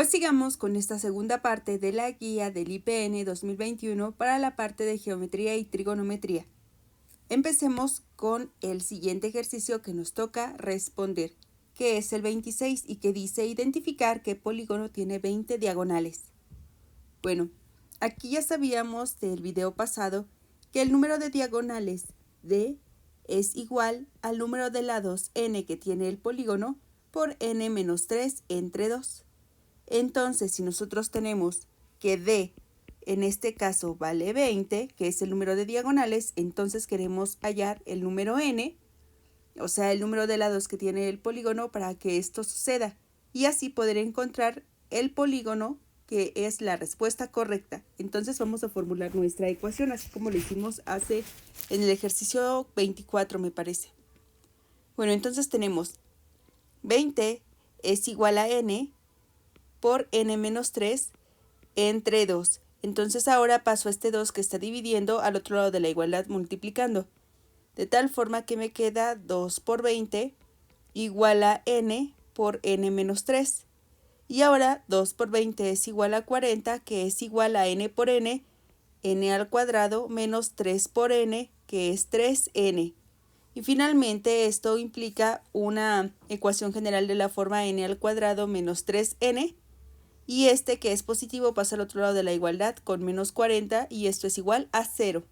Pues sigamos con esta segunda parte de la guía del IPN 2021 para la parte de geometría y trigonometría. Empecemos con el siguiente ejercicio que nos toca responder, que es el 26 y que dice identificar qué polígono tiene 20 diagonales. Bueno, aquí ya sabíamos del video pasado que el número de diagonales D es igual al número de lados n que tiene el polígono por n menos 3 entre 2. Entonces, si nosotros tenemos que D en este caso vale 20, que es el número de diagonales, entonces queremos hallar el número n, o sea, el número de lados que tiene el polígono para que esto suceda, y así poder encontrar el polígono que es la respuesta correcta. Entonces vamos a formular nuestra ecuación, así como lo hicimos en el ejercicio 24, me parece. Bueno, entonces tenemos 20 es igual a n por n menos 3 entre 2. Entonces ahora paso este 2 que está dividiendo al otro lado de la igualdad multiplicando. De tal forma que me queda 2 por 20 igual a n por n menos 3. Y ahora 2 por 20 es igual a 40, que es igual a n por n al cuadrado menos 3 por n, que es 3n. Y finalmente esto implica una ecuación general de la forma n al cuadrado menos 3n. Y este que es positivo pasa al otro lado de la igualdad con menos 40 y esto es igual a 0.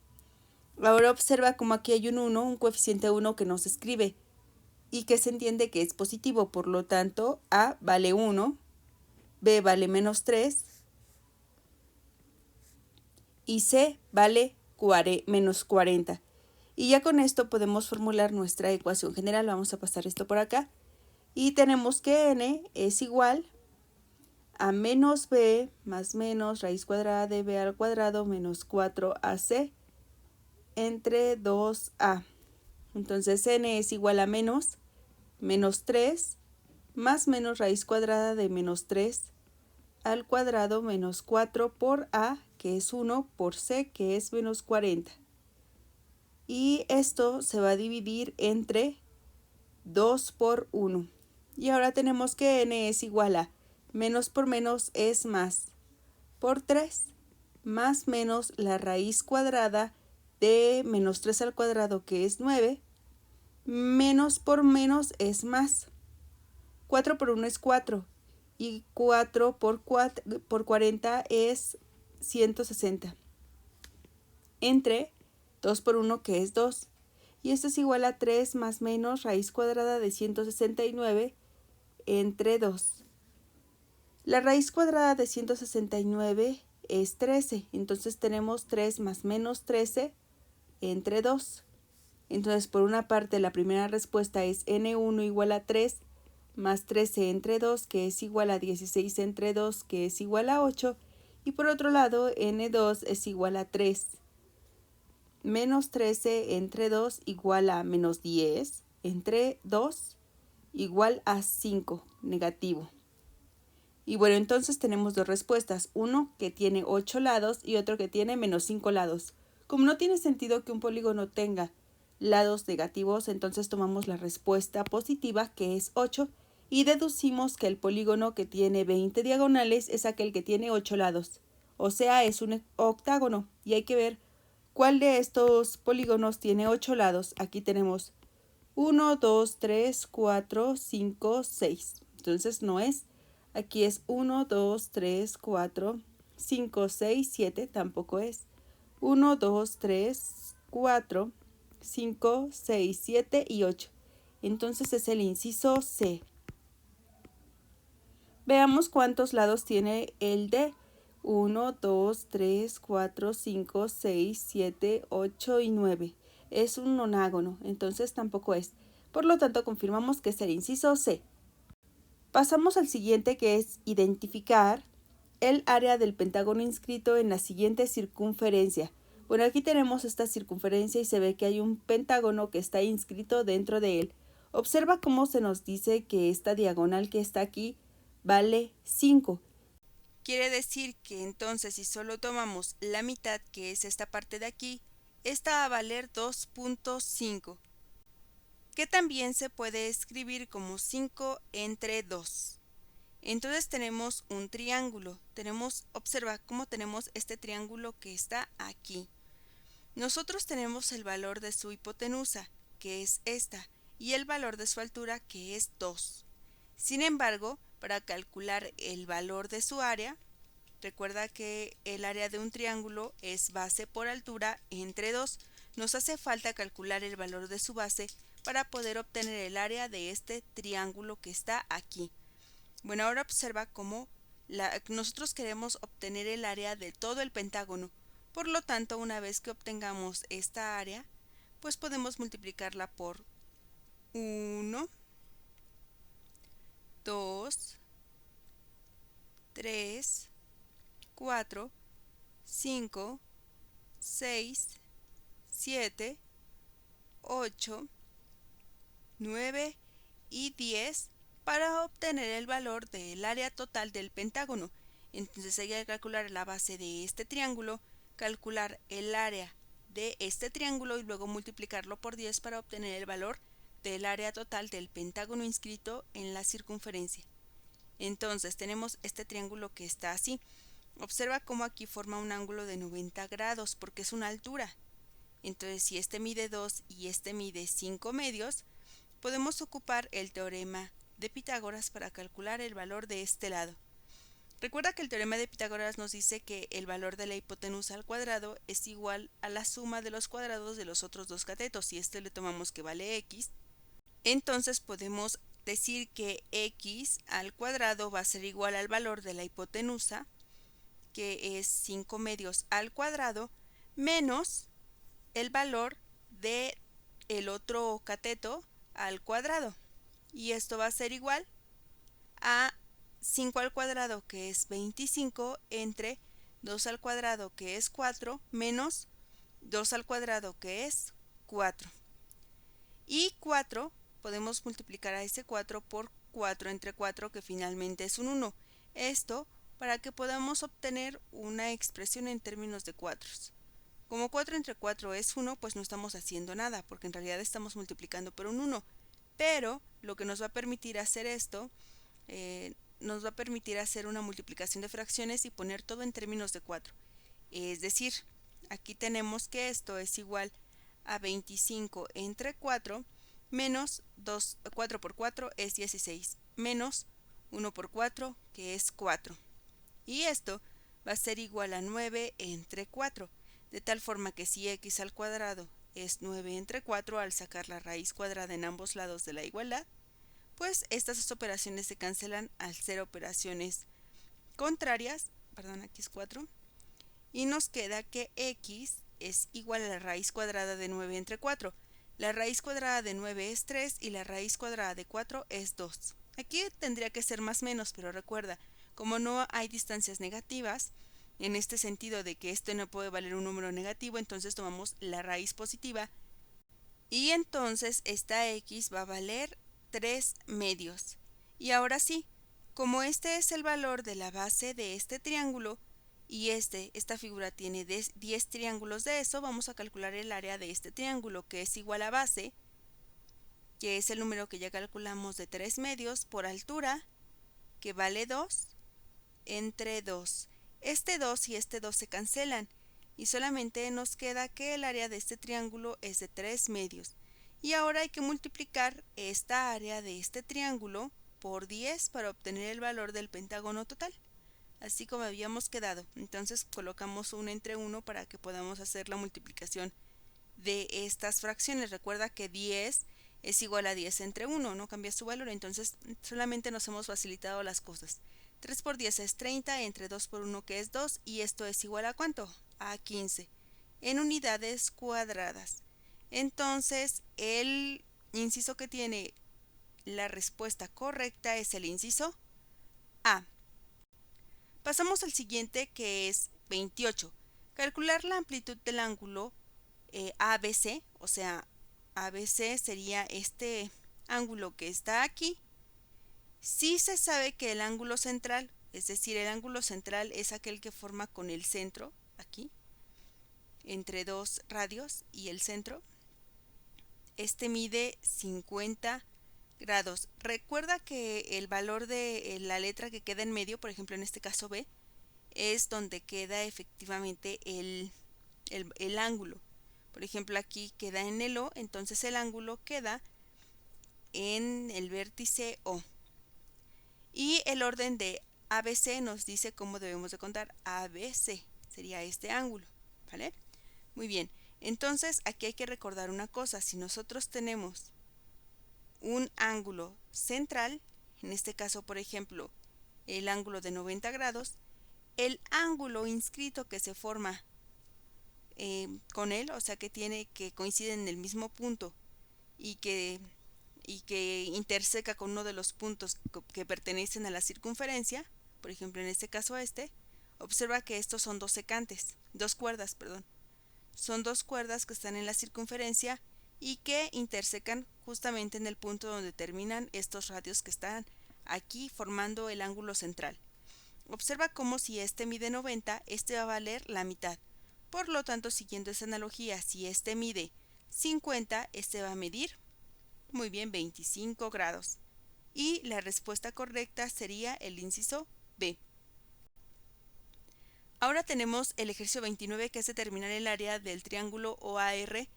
Ahora observa como aquí hay un 1, un coeficiente 1 que no se escribe y que se entiende que es positivo, por lo tanto A vale 1, B vale menos 3 y C vale menos 40. Y ya con esto podemos formular nuestra ecuación general. Vamos a pasar esto por acá y tenemos que n es igual a menos b más menos raíz cuadrada de b al cuadrado menos 4ac entre 2a. Entonces n es igual a menos 3 más menos raíz cuadrada de menos 3 al cuadrado menos 4 por a, que es 1, por c, que es menos 40. Y esto se va a dividir entre 2 por 1. Y ahora tenemos que n es igual a menos por menos es más por 3 más menos la raíz cuadrada de menos 3 al cuadrado, que es 9, menos por menos es más. 4 por 1 es 4 y 4 por 40 es 160 entre 2 por 1, que es 2. Y esto es igual a 3 más menos raíz cuadrada de 169 entre 2. La raíz cuadrada de 169 es 13, entonces tenemos 3 más menos 13 entre 2. Entonces por una parte la primera respuesta es n1 igual a 3 más 13 entre 2, que es igual a 16 entre 2, que es igual a 8. Y por otro lado n2 es igual a 3 menos 13 entre 2 igual a menos 10 entre 2 igual a 5, negativo. Y bueno, entonces tenemos dos respuestas, uno que tiene 8 lados y otro que tiene menos 5 lados. Como no tiene sentido que un polígono tenga lados negativos, entonces tomamos la respuesta positiva, que es 8, y deducimos que el polígono que tiene 20 diagonales es aquel que tiene 8 lados. O sea, es un octágono, y hay que ver cuál de estos polígonos tiene 8 lados. Aquí tenemos 1, 2, 3, 4, 5, 6. Entonces no es. Aquí es 1, 2, 3, 4, 5, 6, 7, tampoco es. 1, 2, 3, 4, 5, 6, 7 y 8. Entonces es el inciso C. Veamos cuántos lados tiene el D. 1, 2, 3, 4, 5, 6, 7, 8 y 9. Es un nonágono, entonces tampoco es. Por lo tanto, confirmamos que es el inciso C. Pasamos al siguiente, que es identificar el área del pentágono inscrito en la siguiente circunferencia. Bueno, aquí tenemos esta circunferencia y se ve que hay un pentágono que está inscrito dentro de él. Observa cómo se nos dice que esta diagonal que está aquí vale 5. Quiere decir que entonces si solo tomamos la mitad, que es esta parte de aquí, esta va a valer 2.5. que también se puede escribir como 5 entre 2. Entonces tenemos un triángulo. Observa cómo tenemos este triángulo que está aquí. Nosotros tenemos el valor de su hipotenusa, que es esta, y el valor de su altura, que es 2. Sin embargo, para calcular el valor de su área, recuerda que el área de un triángulo es base por altura entre 2. Nos hace falta calcular el valor de su base para poder obtener el área de este triángulo que está aquí. Bueno, ahora observa cómo nosotros queremos obtener el área de todo el pentágono. Por lo tanto, una vez que obtengamos esta área, pues podemos multiplicarla por 1, 2, 3, 4, 5, 6, 7, 8, 9 y 10 para obtener el valor del área total del pentágono. Entonces hay que calcular la base de este triángulo, calcular el área de este triángulo y luego multiplicarlo por 10 para obtener el valor del área total del pentágono inscrito en la circunferencia. Entonces tenemos este triángulo que está así. Observa cómo aquí forma un ángulo de 90 grados porque es una altura. Entonces si este mide 2 y este mide 5 medios, podemos ocupar el teorema de Pitágoras para calcular el valor de este lado. Recuerda que el teorema de Pitágoras nos dice que el valor de la hipotenusa al cuadrado es igual a la suma de los cuadrados de los otros dos catetos. Si este le tomamos que vale x, entonces podemos decir que x al cuadrado va a ser igual al valor de la hipotenusa, que es 5 medios al cuadrado, menos el valor de el otro cateto al cuadrado. Y esto va a ser igual a 5 al cuadrado, que es 25, entre 2 al cuadrado, que es 4, menos 2 al cuadrado, que es 4. Y 4 podemos multiplicar a ese 4 por 4 entre 4, que finalmente es un 1. Esto para que podamos obtener una expresión en términos de cuatros. Como 4 entre 4 es 1, pues no estamos haciendo nada, porque en realidad estamos multiplicando por un 1. Pero lo que nos va a permitir hacer esto, nos va a permitir hacer una multiplicación de fracciones y poner todo en términos de 4. Es decir, aquí tenemos que esto es igual a 25 entre 4 menos 4 por 4 es 16, menos 1 por 4, que es 4. Y esto va a ser igual a 9 entre 4, de tal forma que si x al cuadrado es 9 entre 4, al sacar la raíz cuadrada en ambos lados de la igualdad, pues estas dos operaciones se cancelan al ser operaciones contrarias, aquí es 4, y nos queda que x es igual a la raíz cuadrada de 9 entre 4. La raíz cuadrada de 9 es 3 y la raíz cuadrada de 4 es 2. Aquí tendría que ser más menos, pero recuerda, como no hay distancias negativas, en este sentido de que esto no puede valer un número negativo, entonces tomamos la raíz positiva y entonces esta x va a valer 3 medios. Y ahora sí, como este es el valor de la base de este triángulo y esta figura tiene 10 triángulos de eso, vamos a calcular el área de este triángulo, que es igual a base, que es el número que ya calculamos de 3 medios, por altura, que vale 2, entre 2. Este 2 y este 2 se cancelan y solamente nos queda que el área de este triángulo es de 3 medios. Y ahora hay que multiplicar esta área de este triángulo por 10 para obtener el valor del pentágono total, así como habíamos quedado. Entonces colocamos 1 entre 1 para que podamos hacer la multiplicación de estas fracciones. Recuerda que 10 es igual a 10 entre 1, no cambia su valor, entonces solamente nos hemos facilitado las cosas. 3 por 10 es 30, entre 2 por 1, que es 2, y esto es igual a ¿cuánto? A 15, en unidades cuadradas. Entonces, el inciso que tiene la respuesta correcta es el inciso A. Pasamos al siguiente, que es 28. Calcular la amplitud del ángulo ABC, o sea, ABC sería este ángulo que está aquí. Si se sabe que el ángulo central, es decir, el ángulo central es aquel que forma con el centro, aquí, entre dos radios y el centro. Este mide 50 grados. Recuerda que el valor de la letra que queda en medio, por ejemplo en este caso B, es donde queda efectivamente el ángulo. Por ejemplo aquí queda en el O, entonces el ángulo queda en el vértice O. Y el orden de ABC nos dice cómo debemos de contar. ABC sería este ángulo, ¿vale? Muy bien, entonces aquí hay que recordar una cosa. Si nosotros tenemos un ángulo central, en este caso por ejemplo el ángulo de 90 grados, el ángulo inscrito que se forma con él, o sea que coincide en el mismo punto y que interseca con uno de los puntos que pertenecen a la circunferencia, por ejemplo en este caso observa que estos son dos cuerdas, perdón. Son dos cuerdas que están en la circunferencia y que intersecan justamente en el punto donde terminan estos radios que están aquí formando el ángulo central. Observa cómo si este mide 90, este va a valer la mitad. Por lo tanto, siguiendo esa analogía, si este mide 50, este va a medir, muy bien, 25 grados. Y la respuesta correcta sería el inciso B. Ahora tenemos el ejercicio 29, que es determinar el área del triángulo OAR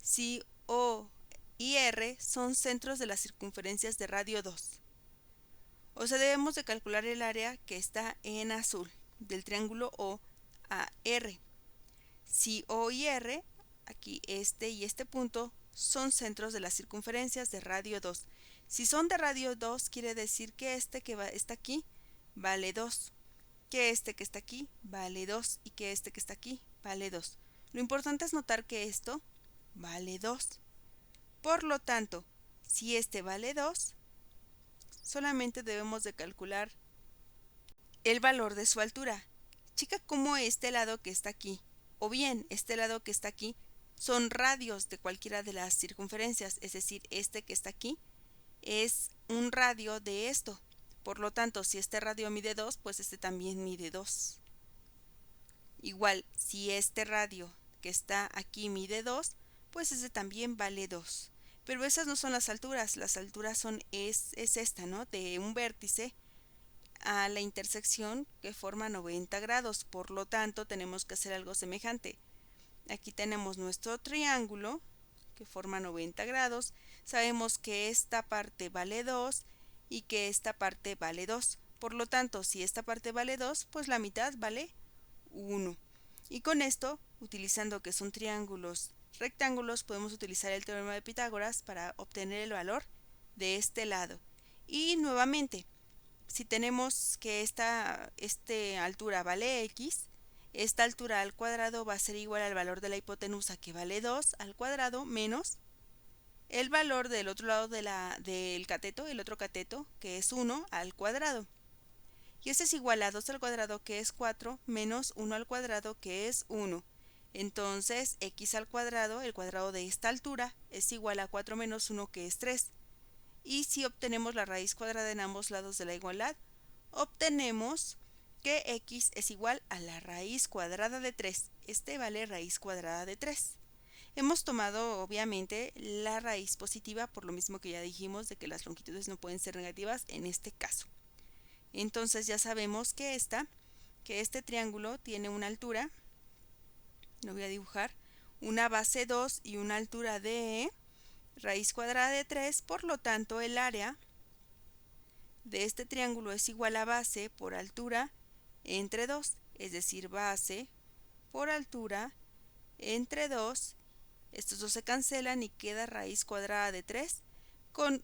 si O y R son centros de las circunferencias de radio 2. O sea, debemos de calcular el área que está en azul del triángulo OAR. Si O y R, aquí este y este punto, son centros de las circunferencias de radio 2. Si son de radio 2, quiere decir que este que está aquí vale 2, que este que está aquí vale 2 y que este que está aquí vale 2. Lo importante es notar que esto vale 2. Por lo tanto, si este vale 2, solamente debemos de calcular el valor de su altura. Checa cómo este lado que está aquí, o bien este lado que está aquí, son radios de cualquiera de las circunferencias, es decir, este que está aquí es un radio de esto. Por lo tanto, si este radio mide 2, pues este también mide 2. Igual, si este radio que está aquí mide 2, pues este también vale 2. Pero esas no son las alturas es esta, ¿no? De un vértice a la intersección que forma 90 grados. Por lo tanto, tenemos que hacer algo semejante. Aquí tenemos nuestro triángulo que forma 90 grados. Sabemos que esta parte vale 2 y que esta parte vale 2. Por lo tanto, si esta parte vale 2, pues la mitad vale 1. Y con esto, utilizando que son triángulos rectángulos, podemos utilizar el teorema de Pitágoras para obtener el valor de este lado. Y nuevamente, si tenemos que esta altura vale x, esta altura al cuadrado va a ser igual al valor de la hipotenusa, que vale 2 al cuadrado, menos el valor del otro lado del cateto, el otro cateto, que es 1 al cuadrado. Y este es igual a 2 al cuadrado, que es 4, menos 1 al cuadrado, que es 1. Entonces, x al cuadrado, el cuadrado de esta altura, es igual a 4 menos 1, que es 3. Y si obtenemos la raíz cuadrada en ambos lados de la igualdad, obtenemos que x es igual a la raíz cuadrada de 3. Este vale raíz cuadrada de 3. Hemos tomado obviamente la raíz positiva, por lo mismo que ya dijimos de que las longitudes no pueden ser negativas en este caso. Entonces ya sabemos que este triángulo tiene una altura, lo voy a dibujar, una base 2 y una altura de raíz cuadrada de 3, por lo tanto el área de este triángulo es igual a base por altura entre 2, es decir, base por altura entre 2, estos dos se cancelan y queda raíz cuadrada de 3 con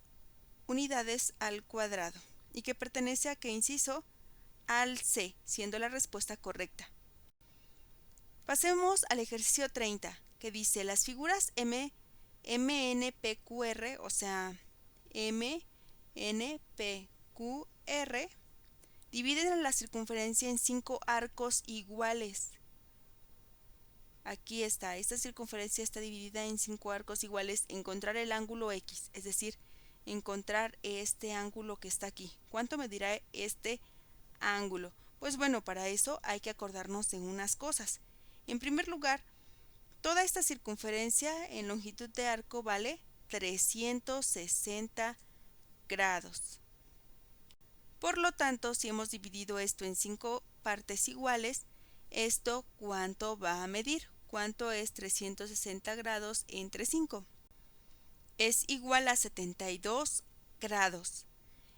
unidades al cuadrado, y que pertenece a qué inciso? Al C, siendo la respuesta correcta. Pasemos al ejercicio 30, que dice las figuras MNPQR, o sea, MNPQR, dividen la circunferencia en 5 arcos iguales. Aquí está, esta circunferencia está dividida en 5 arcos iguales. Encontrar el ángulo X, es decir, encontrar este ángulo que está aquí. ¿Cuánto medirá este ángulo? Pues bueno, para eso hay que acordarnos de unas cosas. En primer lugar, toda esta circunferencia en longitud de arco vale 360 grados. Por lo tanto, si hemos dividido esto en 5 partes iguales, ¿esto cuánto va a medir? ¿Cuánto es 360 grados entre 5? Es igual a 72 grados.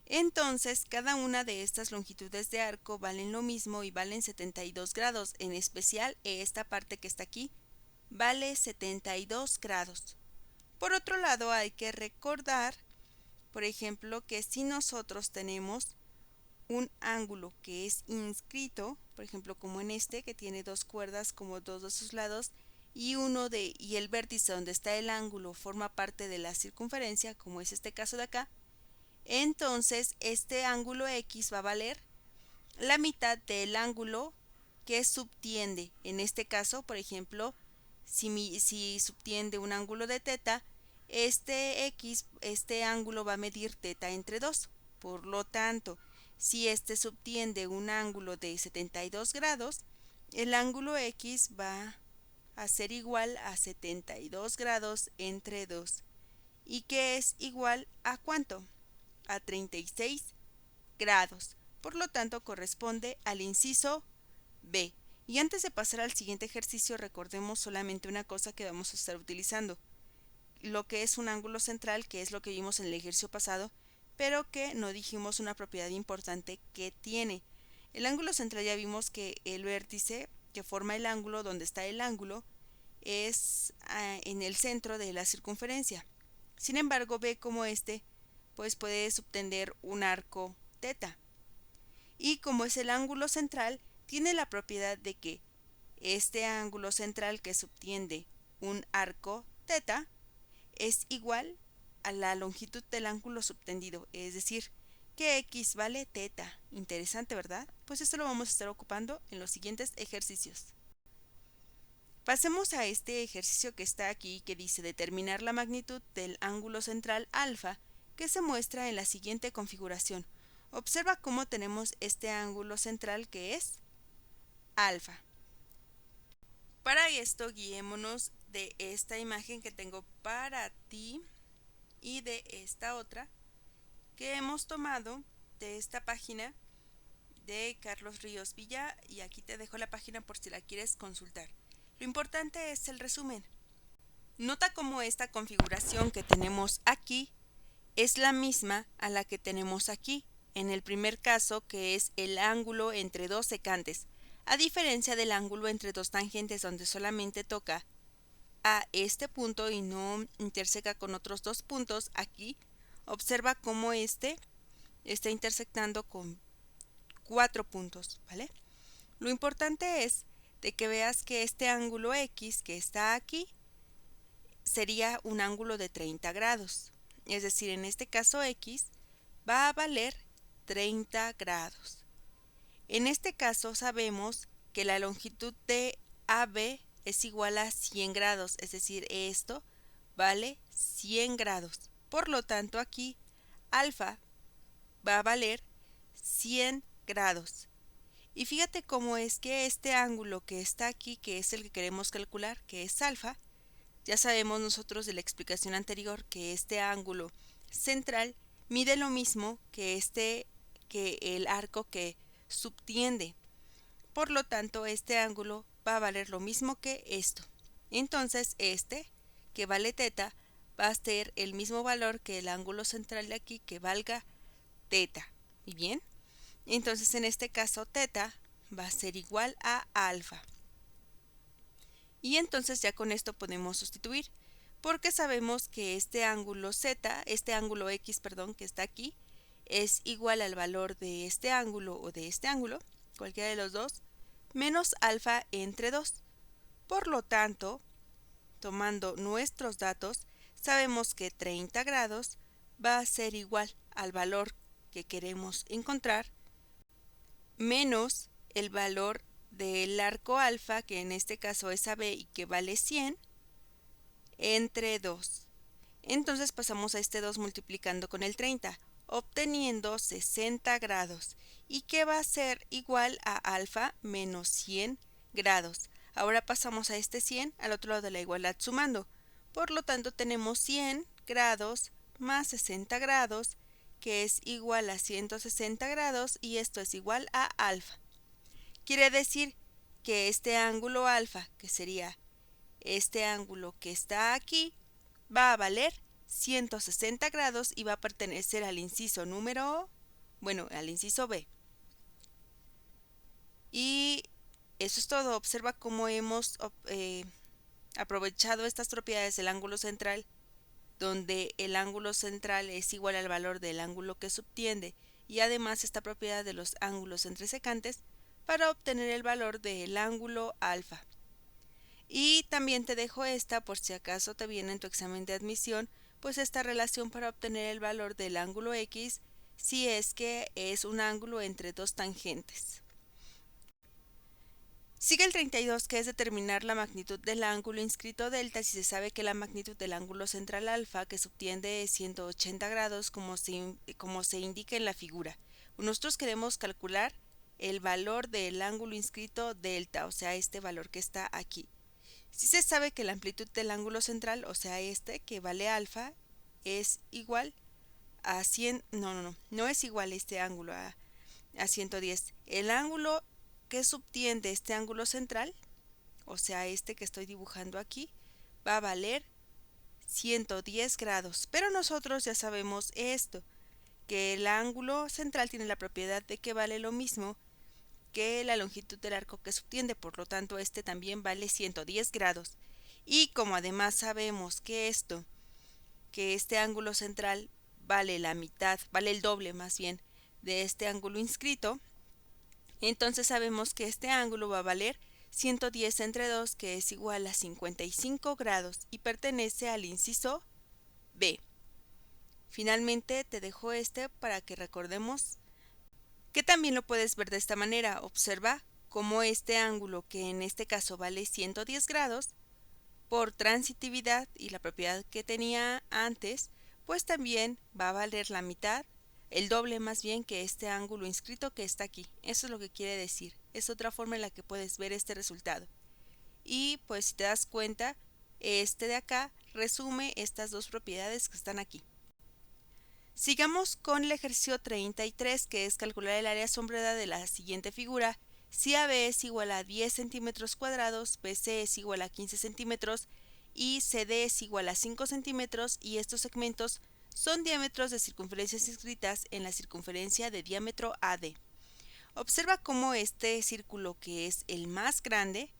Entonces, cada una de estas longitudes de arco valen lo mismo y valen 72 grados. En especial, esta parte que está aquí vale 72 grados. Por otro lado, hay que recordar, por ejemplo, que si nosotros tenemos un ángulo que es inscrito, por ejemplo, como en este, que tiene dos cuerdas como dos de sus lados, y el vértice donde está el ángulo forma parte de la circunferencia, como es este caso de acá, entonces este ángulo X va a valer la mitad del ángulo que subtiende. En este caso, por ejemplo, si subtiende un ángulo de teta, este ángulo va a medir teta entre 2. Por lo tanto, si este subtiende un ángulo de 72 grados, el ángulo X va a ser igual a 72 grados entre 2. ¿Y que es igual a cuánto? A 36 grados. Por lo tanto, corresponde al inciso B. Y antes de pasar al siguiente ejercicio, recordemos solamente una cosa que vamos a estar utilizando. Lo que es un ángulo central, que es lo que vimos en el ejercicio pasado, pero que no dijimos una propiedad importante que tiene. El ángulo central ya vimos que el vértice que forma el ángulo, donde está el ángulo, es en el centro de la circunferencia. Sin embargo, ve como pues puede subtender un arco teta. Y como es el ángulo central, tiene la propiedad de que este ángulo central que subtiende un arco teta es igual a la longitud del ángulo subtendido, es decir, que X vale teta. Interesante, ¿verdad? Pues esto lo vamos a estar ocupando en los siguientes ejercicios. Pasemos a este ejercicio que está aquí, que dice determinar la magnitud del ángulo central alfa, que se muestra en la siguiente configuración. Observa cómo tenemos este ángulo central que es alfa. Para esto, guiémonos de esta imagen que tengo para ti y de esta otra que hemos tomado de esta página de Carlos Ríos Villa, y aquí te dejo la página por si la quieres consultar. Lo importante es el resumen. Nota cómo esta configuración que tenemos aquí es la misma a la que tenemos aquí, en el primer caso, que es el ángulo entre dos secantes, a diferencia del ángulo entre dos tangentes, donde solamente toca a este punto y no interseca con otros dos puntos. Aquí observa cómo está intersectando con 4 puntos, ¿vale? Lo importante es de que veas que este ángulo X que está aquí sería un ángulo de 30 grados. Es decir, en este caso X va a valer 30 grados. En este caso sabemos que la longitud de AB es igual a 100 grados, es decir, esto vale 100 grados. Por lo tanto, aquí alfa va a valer 100 grados. Y fíjate cómo es que este ángulo que está aquí, que es el que queremos calcular, que es alfa, ya sabemos nosotros de la explicación anterior que este ángulo central mide lo mismo que el arco que subtiende. Por lo tanto, este ángulo va a valer lo mismo que esto. Entonces, que vale teta, va a ser el mismo valor que el ángulo central de aquí, que valga teta. ¿Y bien? Entonces, en este caso, teta va a ser igual a alfa. Y entonces ya con esto podemos sustituir, porque sabemos que este ángulo X, que está aquí, es igual al valor de este ángulo o de este ángulo, cualquiera de los dos, menos alfa entre 2. Por lo tanto, tomando nuestros datos, sabemos que 30 grados va a ser igual al valor que queremos encontrar, menos el valor del arco alfa, que en este caso es AB y que vale 100, entre 2. Entonces pasamos a este 2 multiplicando con el 30, obteniendo 60 grados, y que va a ser igual a alfa menos 100 grados. Ahora pasamos a este 100 al otro lado de la igualdad sumando. Por lo tanto, tenemos 100 grados más 60 grados, que es igual a 160 grados, y esto es igual a alfa. Quiere decir que este ángulo alfa, que sería este ángulo que está aquí, va a valer 160 grados y va a pertenecer al inciso al inciso B. Y eso es todo. Observa cómo hemos aprovechado estas propiedades del ángulo central, donde el ángulo central es igual al valor del ángulo que subtiende, y además esta propiedad de los ángulos entresecantes, para obtener el valor del ángulo alfa. Y también te dejo esta por si acaso te viene en tu examen de admisión, pues esta relación para obtener el valor del ángulo X si es que es un ángulo entre dos tangentes. Sigue el 32, que es determinar la magnitud del ángulo inscrito delta si se sabe que la magnitud del ángulo central alfa que subtiende es 180 grados como se indica en la figura. Nosotros queremos calcular el valor del ángulo inscrito delta, o sea, este valor que está aquí. Si se sabe que la amplitud del ángulo central, o sea, este que vale alfa, es igual a 100, no es igual este ángulo a 110. El ángulo que subtiende este ángulo central, o sea, este que estoy dibujando aquí, va a valer 110 grados. Pero nosotros ya sabemos esto, que el ángulo central tiene la propiedad de que vale lo mismo que la longitud del arco que subtiende, por lo tanto este también vale 110 grados. Y como además sabemos que este ángulo central vale la mitad, vale el doble más bien de este ángulo inscrito, entonces sabemos que este ángulo va a valer 110 entre 2, que es igual a 55 grados y pertenece al inciso B. Finalmente te dejo este para que recordemos que también lo puedes ver de esta manera. Observa cómo este ángulo, que en este caso vale 110 grados, por transitividad y la propiedad que tenía antes, pues también va a valer la mitad, el doble más bien, que este ángulo inscrito que está aquí. Eso es lo que quiere decir. Es otra forma en la que puedes ver este resultado. Y pues si te das cuenta, este de acá resume estas dos propiedades que están aquí. Sigamos con el ejercicio 33, que es calcular el área sombreada de la siguiente figura. Si AB es igual a 10 centímetros cuadrados, BC es igual a 15 centímetros y CD es igual a 5 centímetros, y estos segmentos son diámetros de circunferencias inscritas en la circunferencia de diámetro AD. Observa cómo este círculo, que es el más grande,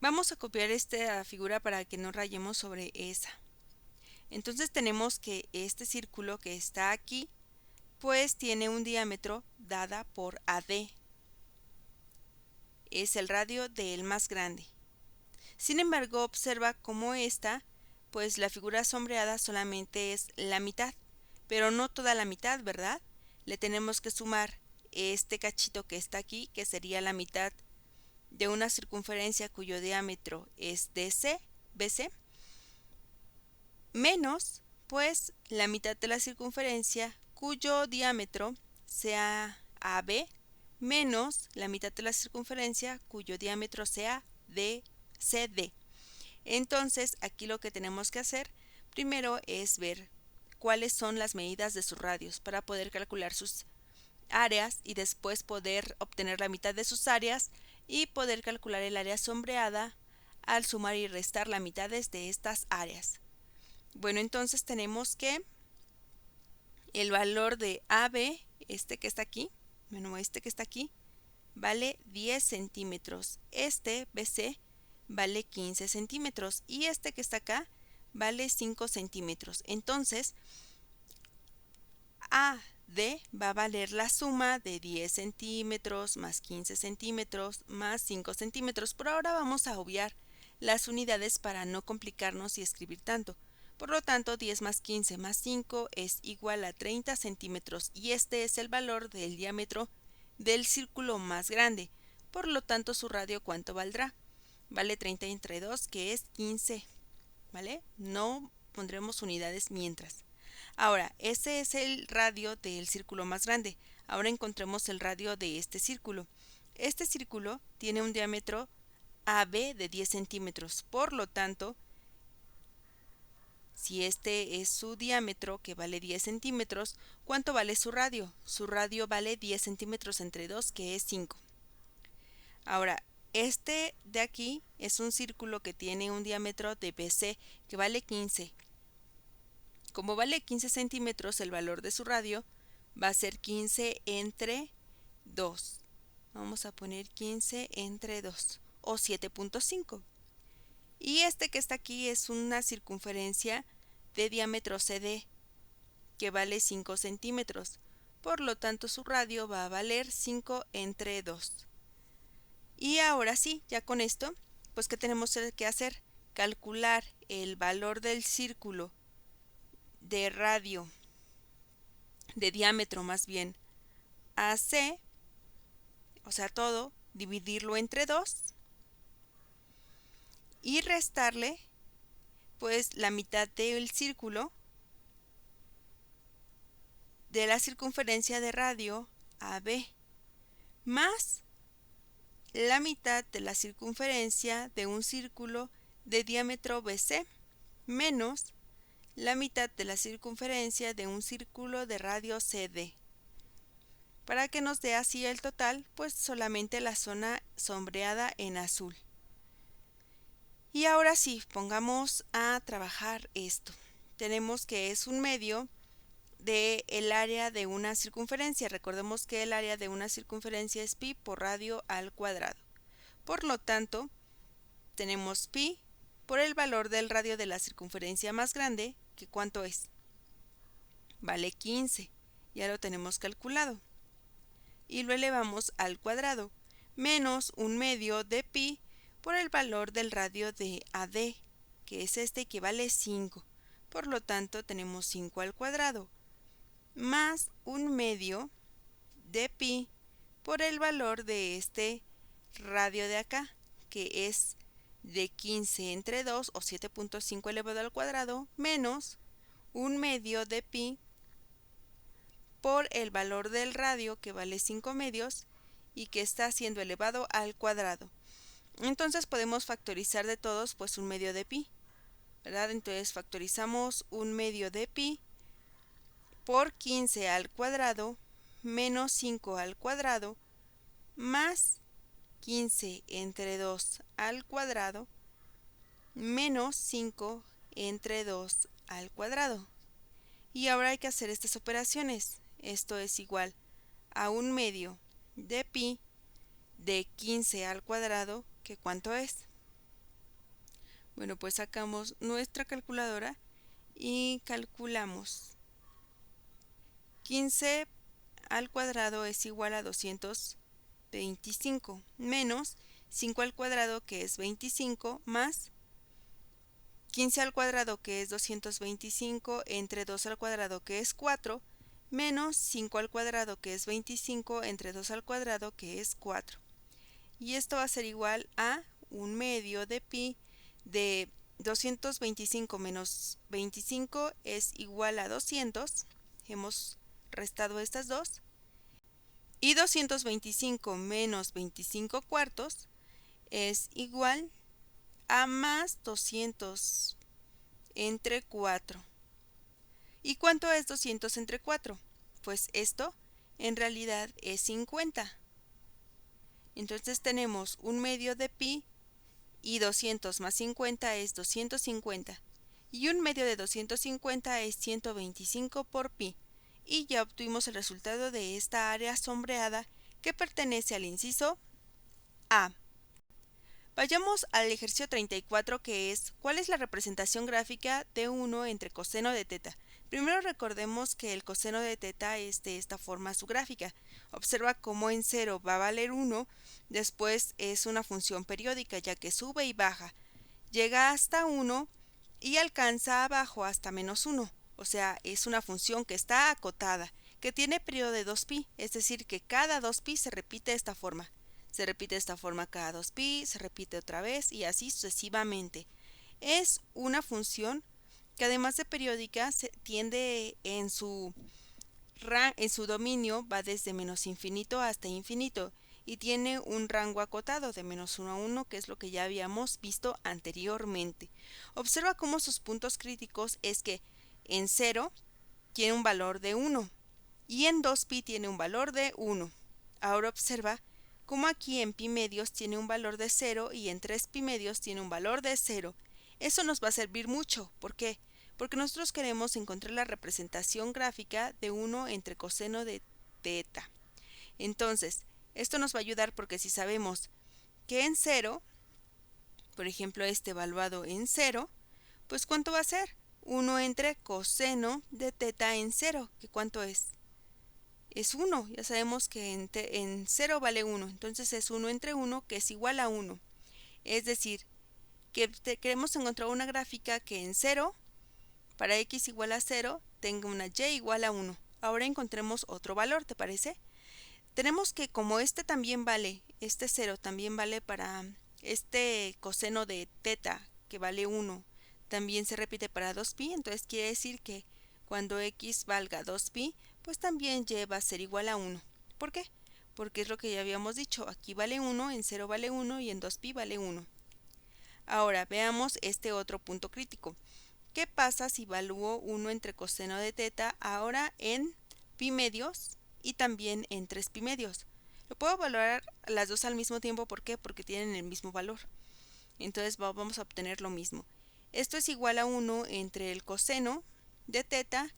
vamos a copiar esta figura para que no rayemos sobre esa. Entonces tenemos que este círculo que está aquí, pues tiene un diámetro dada por AD. Es el radio del más grande. Sin embargo, observa cómo pues la figura sombreada solamente es la mitad, pero no toda la mitad, ¿verdad? Le tenemos que sumar este cachito que está aquí, que sería la mitad de una circunferencia cuyo diámetro es BC, menos pues la mitad de la circunferencia cuyo diámetro sea AB, menos la mitad de la circunferencia cuyo diámetro sea CD. Entonces aquí lo que tenemos que hacer primero es ver cuáles son las medidas de sus radios para poder calcular sus áreas y después poder obtener la mitad de sus áreas y poder calcular el área sombreada al sumar y restar las mitades de estas áreas. Bueno, entonces tenemos que el valor de AB, este que está aquí, vale 10 centímetros. Este BC vale 15 centímetros y este que está acá vale 5 centímetros. Entonces, AD va a valer la suma de 10 centímetros más 15 centímetros más 5 centímetros. Por ahora vamos a obviar las unidades para no complicarnos y escribir tanto. Por lo tanto, 10 más 15 más 5 es igual a 30 centímetros y este es el valor del diámetro del círculo más grande. Por lo tanto, su radio, ¿cuánto valdrá? Vale 30 entre 2, que es 15, ¿vale? No pondremos unidades mientras. Ahora, ese es el radio del círculo más grande. Ahora encontremos el radio de este círculo. Este círculo tiene un diámetro AB de 10 centímetros. Por lo tanto, si este es su diámetro, que vale 10 centímetros, ¿cuánto vale su radio? Su radio vale 10 centímetros entre 2, que es 5. Ahora, este de aquí es un círculo que tiene un diámetro de BC, que vale 15. Como vale 15 centímetros, el valor de su radio va a ser 15 entre 2. Vamos a poner 15 entre 2, o 7.5. Y este que está aquí es una circunferencia de diámetro CD, que vale 5 centímetros. Por lo tanto, su radio va a valer 5 entre 2. Y ahora sí, ya con esto, pues ¿qué tenemos que hacer? Calcular el valor del círculo de radio, de diámetro más bien, AC, o sea todo, dividirlo entre 2 y restarle pues la mitad del círculo de la circunferencia de radio AB más la mitad de la circunferencia de un círculo de diámetro BC menos la mitad de la circunferencia de un círculo de radio CD. Para que nos dé así el total, pues solamente la zona sombreada en azul. Y ahora sí, pongamos a trabajar esto. Tenemos que es un medio del área de una circunferencia. Recordemos que el área de una circunferencia es pi por radio al cuadrado. Por lo tanto, tenemos pi por el valor del radio de la circunferencia más grande, que ¿cuánto es? Vale 15. Ya lo tenemos calculado. Y lo elevamos al cuadrado, menos un medio de pi por el valor del radio de AD, que es este, que vale 5. Por lo tanto, tenemos 5 al cuadrado, más un medio de pi por el valor de este radio de acá, que es de 15 entre 2, o 7.5 elevado al cuadrado, menos un medio de pi por el valor del radio, que vale 5 medios y que está siendo elevado al cuadrado. Entonces podemos factorizar de todos pues un medio de pi, ¿verdad? Entonces factorizamos un medio de pi por 15 al cuadrado menos 5 al cuadrado más 15 entre 2 al cuadrado menos 5 entre 2 al cuadrado. Y ahora hay que hacer estas operaciones. Esto es igual a un medio de pi de 15 al cuadrado, que ¿cuánto es? Bueno, pues sacamos nuestra calculadora y calculamos. 15 al cuadrado es igual a 225 menos 5 al cuadrado, que es 25, más 15 al cuadrado, que es 225, entre 2 al cuadrado, que es 4, menos 5 al cuadrado, que es 25, entre 2 al cuadrado, que es 4. Y esto va a ser igual a un medio de pi de 225 menos 25 es igual a 200. Hemos restado estas dos. Y 225 menos 25 cuartos es igual a más 200 entre 4. ¿Y cuánto es 200 entre 4? Pues esto en realidad es 50. Entonces tenemos un medio de pi y 200 más 50 es 250. Y un medio de 250 es 125 por pi. Y ya obtuvimos el resultado de esta área sombreada, que pertenece al inciso A. Vayamos al ejercicio 34, que es ¿cuál es la representación gráfica de 1 entre coseno de teta? Primero recordemos que el coseno de teta es de esta forma su gráfica. Observa cómo en 0 va a valer 1, después es una función periódica, ya que sube y baja. Llega hasta 1 y alcanza abajo hasta menos 1. O sea, es una función que está acotada, que tiene periodo de 2pi, es decir, que cada 2pi se repite de esta forma. Se repite de esta forma cada 2pi, se repite otra vez y así sucesivamente. Es una función que además de periódica se tiende en su dominio, va desde menos infinito hasta infinito. y tiene un rango acotado de -1 a 1, que es lo que ya habíamos visto anteriormente. Observa cómo sus puntos críticos es que en 0 tiene un valor de 1 y en 2pi tiene un valor de 1. Ahora observa cómo aquí en pi medios tiene un valor de 0 y en 3pi medios tiene un valor de 0. Eso nos va a servir mucho. ¿Por qué? Porque nosotros queremos encontrar la representación gráfica de 1 entre coseno de teta. Entonces, esto nos va a ayudar porque si sabemos que en 0, por ejemplo este evaluado en 0, pues ¿cuánto va a ser? 1 entre coseno de teta en 0, ¿que cuánto es? Es 1, ya sabemos que en 0 vale 1, entonces es 1 entre 1 que es igual a 1. Es decir, que queremos encontrar una gráfica que en 0, para x igual a 0, tenga una y igual a 1. Ahora encontremos otro valor, ¿te parece? Tenemos que como este 0 también vale para este coseno de teta, que vale 1, también se repite para 2pi, entonces quiere decir que cuando x valga 2pi, pues también y va a ser igual a 1. ¿Por qué? Porque es lo que ya habíamos dicho, aquí vale 1, en 0 vale 1 y en 2pi vale 1. Ahora veamos este otro punto crítico. ¿Qué pasa si evalúo 1 entre coseno de teta ahora en pi medios y también en 3pi medios? Lo puedo evaluar las dos al mismo tiempo, ¿por qué? Porque tienen el mismo valor. Entonces vamos a obtener lo mismo. Esto es igual a 1 entre el coseno de teta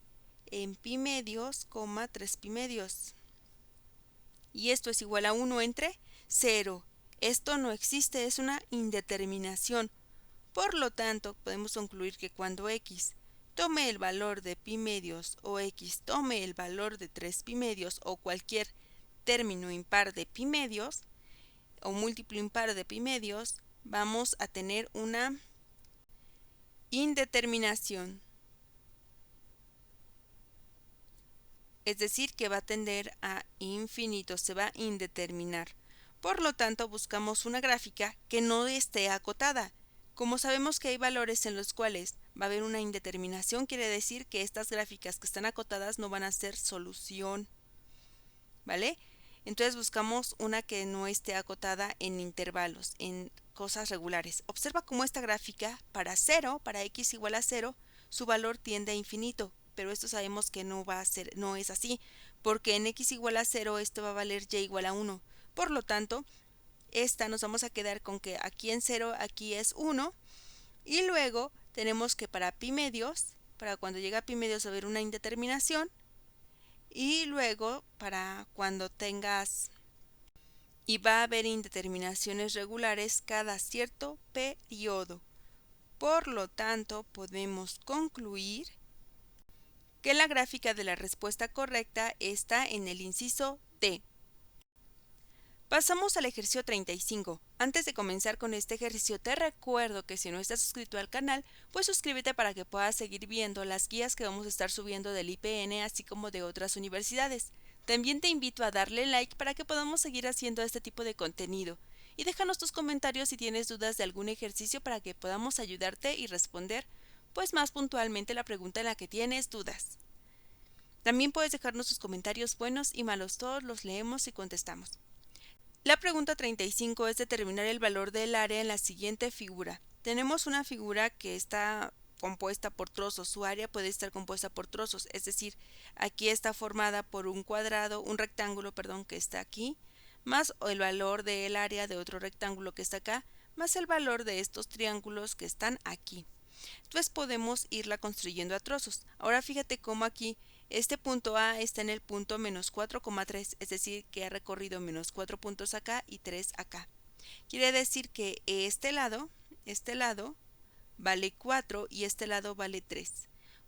en pi medios, 3pi medios. Y esto es igual a 1 entre 0. Esto no existe, es una indeterminación. Por lo tanto, podemos concluir que cuando x tome el valor de pi medios o x tome el valor de 3pi medios o cualquier término impar de pi medios o múltiplo impar de pi medios, vamos a tener una indeterminación. Es decir, que va a tender a infinito, se va a indeterminar. Por lo tanto, buscamos una gráfica que no esté acotada. Como sabemos que hay valores en los cuales va a haber una indeterminación, quiere decir que estas gráficas que están acotadas no van a ser solución, ¿vale? Entonces buscamos una que no esté acotada en intervalos, en cosas regulares. Observa cómo esta gráfica para 0, para x igual a 0, su valor tiende a infinito, pero esto sabemos que no es así, porque en x igual a 0 esto va a valer y igual a 1. Por lo tanto, esta nos vamos a quedar con que aquí en 0, aquí es 1, y luego tenemos que para pi medios, para cuando llega a pi medios va a haber una indeterminación, y luego para cuando tengas, y va a haber indeterminaciones regulares cada cierto periodo. Por lo tanto, podemos concluir que la gráfica de la respuesta correcta está en el inciso D. Pasamos al ejercicio 35. Antes de comenzar con este ejercicio, te recuerdo que si no estás suscrito al canal, pues suscríbete para que puedas seguir viendo las guías que vamos a estar subiendo del IPN, así como de otras universidades. También te invito a darle like para que podamos seguir haciendo este tipo de contenido. Y déjanos tus comentarios si tienes dudas de algún ejercicio para que podamos ayudarte y responder pues más puntualmente la pregunta en la que tienes dudas. También puedes dejarnos tus comentarios buenos y malos, todos los leemos y contestamos. La pregunta 35 es determinar el valor del área en la siguiente figura. Tenemos una figura que está compuesta por trozos, su área puede estar compuesta por trozos, es decir, aquí está formada por un rectángulo, que está aquí, más el valor del área de otro rectángulo que está acá, más el valor de estos triángulos que están aquí. Entonces podemos irla construyendo a trozos. Ahora fíjate cómo aquí este punto A está en el punto menos 4,3, es decir, que ha recorrido menos 4 puntos acá y 3 acá. Quiere decir que este lado vale 4 y este lado vale 3.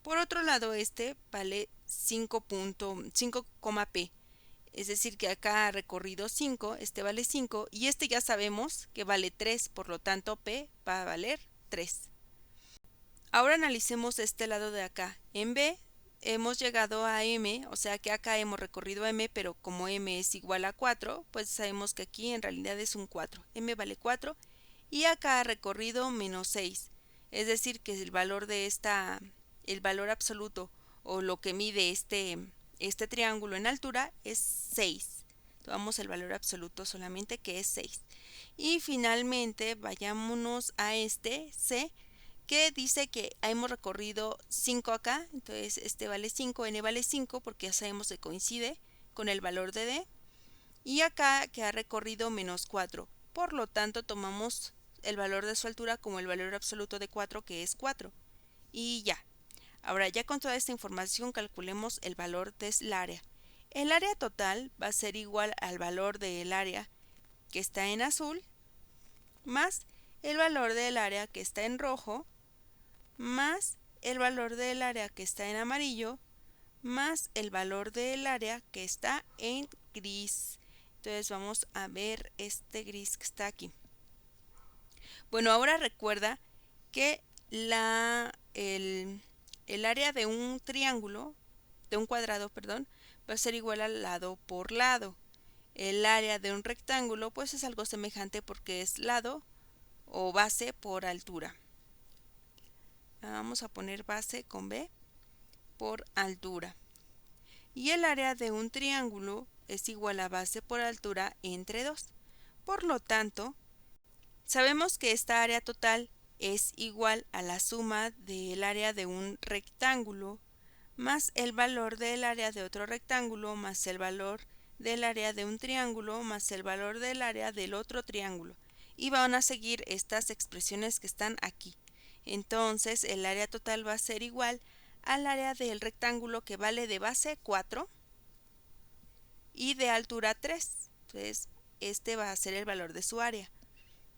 Por otro lado, este vale 5,p. Es decir, que acá ha recorrido 5, este vale 5 y este ya sabemos que vale 3, por lo tanto p va a valer 3. Ahora analicemos este lado de acá. En B hemos llegado a m, o sea que acá hemos recorrido m, pero como m es igual a 4, pues sabemos que aquí en realidad es un 4. M vale 4 y acá ha recorrido menos 6. Es decir, que el valor absoluto o lo que mide este triángulo en altura es 6. tomamos el valor absoluto solamente, que es 6. Y finalmente vayámonos a este C, que dice que hemos recorrido 5 acá, entonces este vale 5, n vale 5 porque ya sabemos que coincide con el valor de D, y acá que ha recorrido menos 4, por lo tanto tomamos el valor de su altura como el valor absoluto de 4, que es 4, y ya. Ahora ya con toda esta información calculemos el valor del área. El área total va a ser igual al valor del área que está en azul más el valor del área que está en rojo más el valor del área que está en amarillo más el valor del área que está en gris. Entonces vamos a ver este gris que está aquí. Bueno, ahora recuerda que el área de un triángulo, de un cuadrado, perdón, va a ser igual al lado por lado. El área de un rectángulo pues es algo semejante porque es lado o base por altura. Vamos a poner base con B por altura. Y el área de un triángulo es igual a base por altura entre 2. Por lo tanto, sabemos que esta área total es igual a la suma del área de un rectángulo más el valor del área de otro rectángulo más el valor del área de un triángulo más el valor del área del otro triángulo. Y van a seguir estas expresiones que están aquí. Entonces el área total va a ser igual al área del rectángulo, que vale de base 4 y de altura 3. Entonces este va a ser el valor de su área,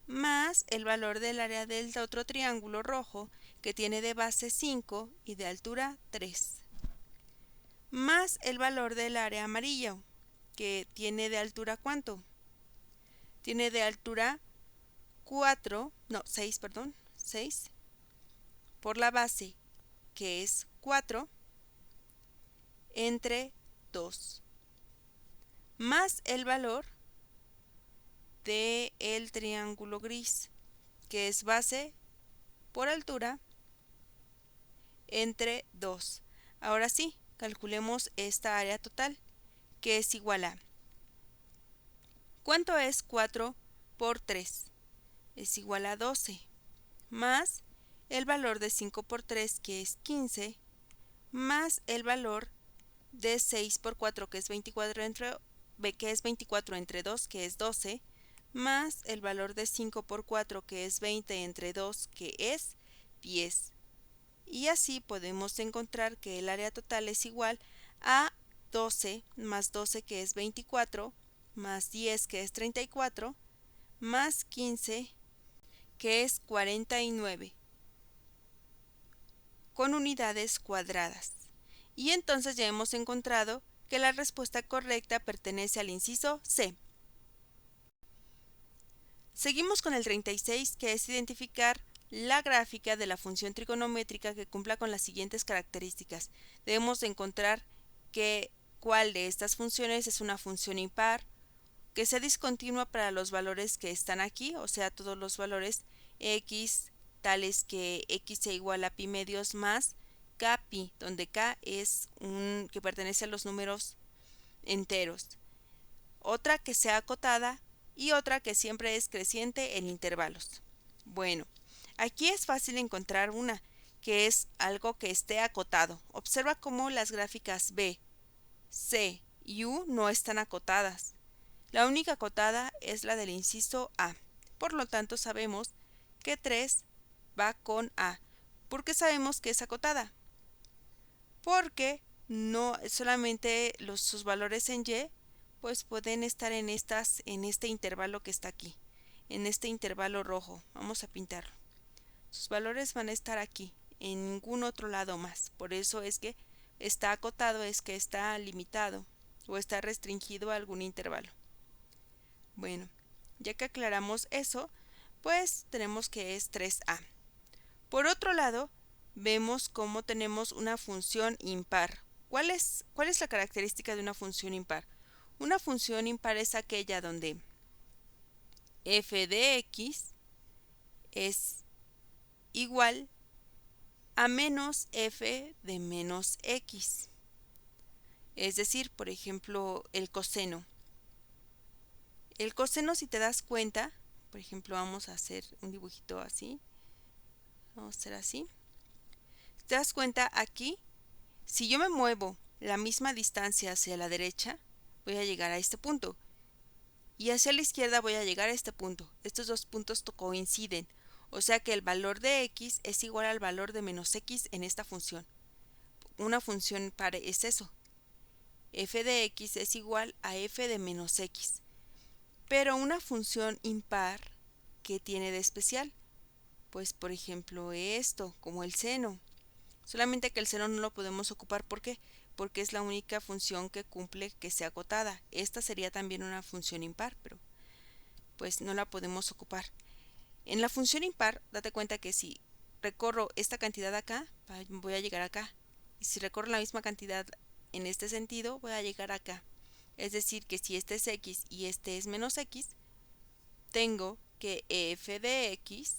más el valor del área del otro triángulo rojo, que tiene de base 5 y de altura 3, más el valor del área amarillo, que tiene de altura ¿cuánto? Tiene de altura 6 por la base, que es 4 entre 2, más el valor del triángulo gris, que es base por altura entre 2. Ahora sí, calculemos esta área total, que es igual a, ¿cuánto es 4 por 3? Es igual a 12, más el valor de 5 por 3, que es 15, más el valor de 6 por 4, que es 24 entre 2, que es 12, más el valor de 5 por 4, que es 20 entre 2, que es 10. Y así podemos encontrar que el área total es igual a 12 más 12, que es 24, más 10, que es 34, más 15, que es 49, con unidades cuadradas. Y entonces ya hemos encontrado que la respuesta correcta pertenece al inciso C. Seguimos con el 36, que es identificar la gráfica de la función trigonométrica que cumpla con las siguientes características. Debemos encontrar cuál de estas funciones es una función impar, que sea discontinua para los valores que están aquí, o sea, todos los valores x, tales que x sea igual a pi medios más kpi, donde k es que pertenece a los números enteros. Otra que sea acotada y otra que siempre es creciente en intervalos. Bueno, aquí es fácil encontrar una, que es algo que esté acotado. Observa cómo las gráficas B, C y U no están acotadas. La única acotada es la del inciso A. Por lo tanto, sabemos que 3 va con A. ¿Por qué sabemos que es acotada? Porque no solamente sus valores en Y pues pueden estar en este intervalo que está aquí, en este intervalo rojo. Vamos a pintarlo. Sus valores van a estar aquí, en ningún otro lado más. Por eso es que está acotado, es que está limitado o está restringido a algún intervalo. Bueno, ya que aclaramos eso, pues tenemos que es 3a. Por otro lado, vemos cómo tenemos una función impar. ¿Cuál es la característica de una función impar? Una función impar es aquella donde f de x es igual a menos f de menos x. Es decir, por ejemplo, el coseno. El coseno, si te das cuenta, por ejemplo, vamos a hacer un dibujito así. Vamos a hacer así. Si te das cuenta, aquí, si yo me muevo la misma distancia hacia la derecha, voy a llegar a este punto. Y hacia la izquierda voy a llegar a este punto. Estos dos puntos coinciden. O sea que el valor de x es igual al valor de menos x en esta función. Una función par es eso. F de x es igual a f de menos x. Pero una función impar, ¿qué tiene de especial? Pues por ejemplo esto, como el seno. Solamente que el seno no lo podemos ocupar. ¿Por qué? Porque es la única función que cumple que sea acotada. Esta sería también una función impar, pero pues no la podemos ocupar. En la función impar, date cuenta que si recorro esta cantidad acá, voy a llegar acá. Y si recorro la misma cantidad en este sentido, voy a llegar acá. Es decir, que si este es x y este es menos x, tengo que f de x,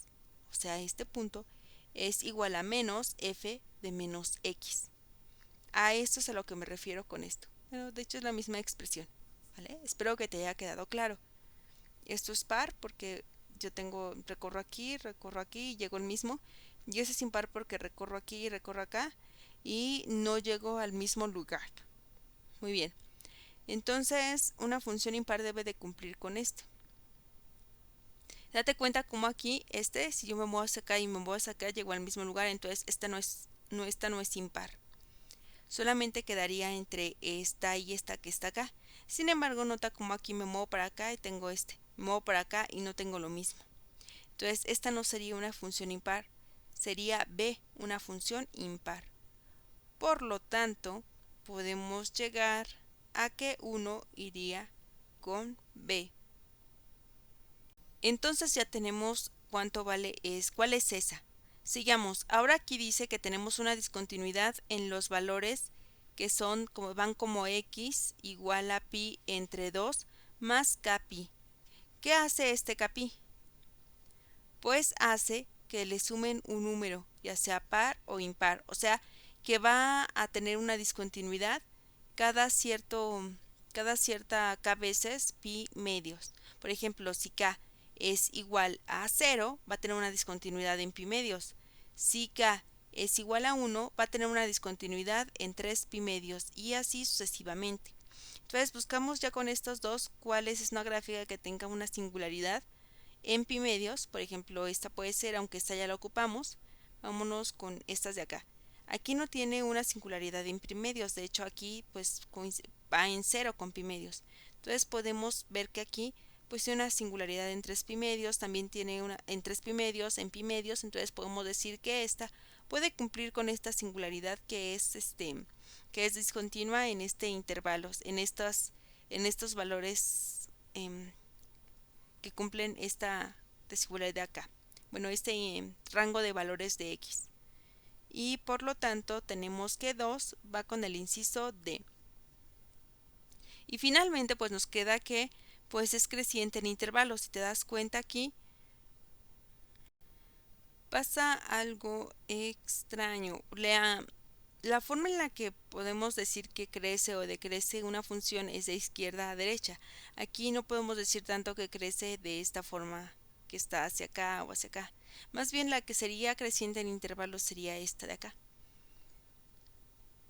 o sea, este punto, es igual a menos f de menos x. A esto es a lo que me refiero con esto. Bueno, de hecho es la misma expresión, ¿vale? Espero que te haya quedado claro. Esto es par porque yo recorro aquí y llego al mismo. Y eso es impar porque recorro aquí y recorro acá y no llego al mismo lugar. Muy bien. Entonces, una función impar debe de cumplir con esto. Date cuenta como aquí, si yo me muevo hacia acá y me muevo hacia acá, llego al mismo lugar, entonces esta no es impar. Solamente quedaría entre esta y esta que está acá. Sin embargo, nota como aquí me muevo para acá y tengo me muevo para acá y no tengo lo mismo. Entonces, esta no sería una función impar, sería b, una función impar. Por lo tanto, podemos llegar a que 1 iría con b. Entonces ya tenemos cuánto vale cuál es esa. Sigamos. Ahora aquí dice que tenemos una discontinuidad en los valores que van como x igual a pi entre 2 más kpi. ¿Qué hace este kpi? Pues hace que le sumen un número, ya sea par o impar. O sea, que va a tener una discontinuidad cada cierta k veces pi medios. Por ejemplo, si k es igual a 0, va a tener una discontinuidad en pi medios. Si k es igual a 1, va a tener una discontinuidad en 3 pi medios y así sucesivamente. Entonces buscamos ya con estos dos cuál es una gráfica que tenga una singularidad en pi medios. Por ejemplo, esta puede ser, aunque esta ya la ocupamos, vámonos con estas de acá. Aquí no tiene una singularidad en pi medios, de hecho aquí pues va en 0 con pi medios. Entonces podemos ver que aquí pues tiene una singularidad en 3 pi medios, también tiene una en 3 pi medios, en pi medios, entonces podemos decir que esta puede cumplir con esta singularidad que es discontinua en intervalos, en estos valores que cumplen esta desigualdad acá. Bueno, rango de valores de x. Y por lo tanto tenemos que 2 va con el inciso D. Y finalmente pues nos queda que pues es creciente en intervalos. Si te das cuenta aquí pasa algo extraño. La forma en la que podemos decir que crece o decrece una función es de izquierda a derecha. Aquí no podemos decir tanto que crece de esta forma que está hacia acá o hacia acá. Más bien la que sería creciente en intervalos sería esta de acá.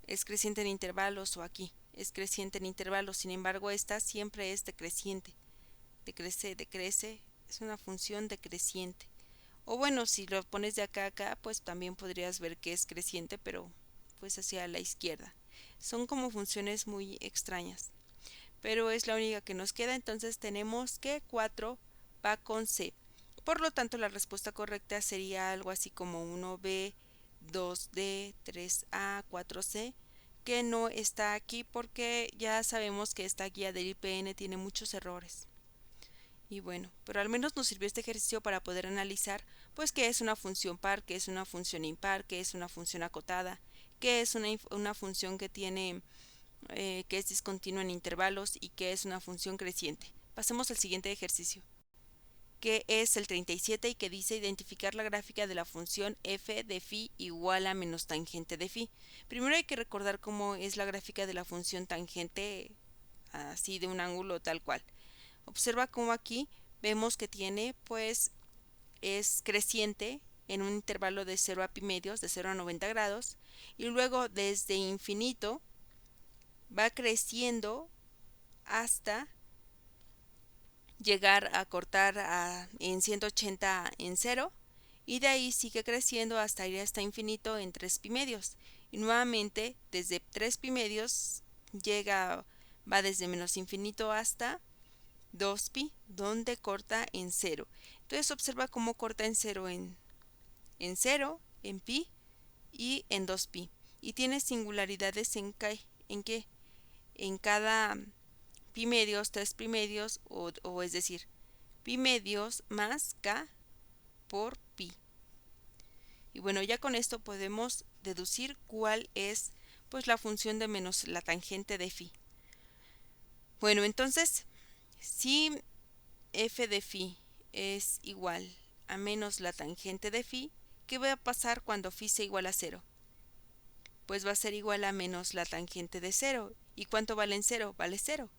Es creciente en intervalos o aquí. Es creciente en intervalos. Sin embargo, esta siempre es decreciente. Decrece. Es una función decreciente. O bueno, si lo pones de acá a acá, pues también podrías ver que es creciente, pero pues hacia la izquierda. Son como funciones muy extrañas, pero es la única que nos queda. Entonces tenemos que 4 va con C. Por lo tanto, la respuesta correcta sería algo así como 1B, 2D, 3A, 4C, que no está aquí porque ya sabemos que esta guía del IPN tiene muchos errores. Y bueno, pero al menos nos sirvió este ejercicio para poder analizar pues qué es una función par, qué es una función impar, qué es una función acotada, qué es una función que que es discontinua en intervalos y qué es una función creciente. Pasemos al siguiente ejercicio, que es el 37 y que dice identificar la gráfica de la función f de phi igual a menos tangente de phi. Primero hay que recordar cómo es la gráfica de la función tangente así de un ángulo tal cual. Observa cómo aquí vemos que tiene, pues, es creciente en un intervalo de 0 a pi medios, de 0 a 90 grados, y luego desde infinito va creciendo hasta llegar a cortar en 180 en 0, y de ahí sigue creciendo hasta ir hasta infinito en 3 pi medios. Y nuevamente desde 3 pi medios va desde menos infinito hasta 2 pi, donde corta en 0. Entonces observa cómo corta en 0 en 0, en pi y en 2 pi. Y tiene singularidades en qué? En cada pi medios, 3 pi medios, o es decir, pi medios más k por pi. Y bueno, ya con esto podemos deducir cuál es, pues, la función de menos la tangente de phi. Bueno, entonces, si f de phi es igual a menos la tangente de phi, ¿qué va a pasar cuando phi sea igual a 0? Pues va a ser igual a menos la tangente de 0. ¿Y cuánto vale en 0? Vale 0.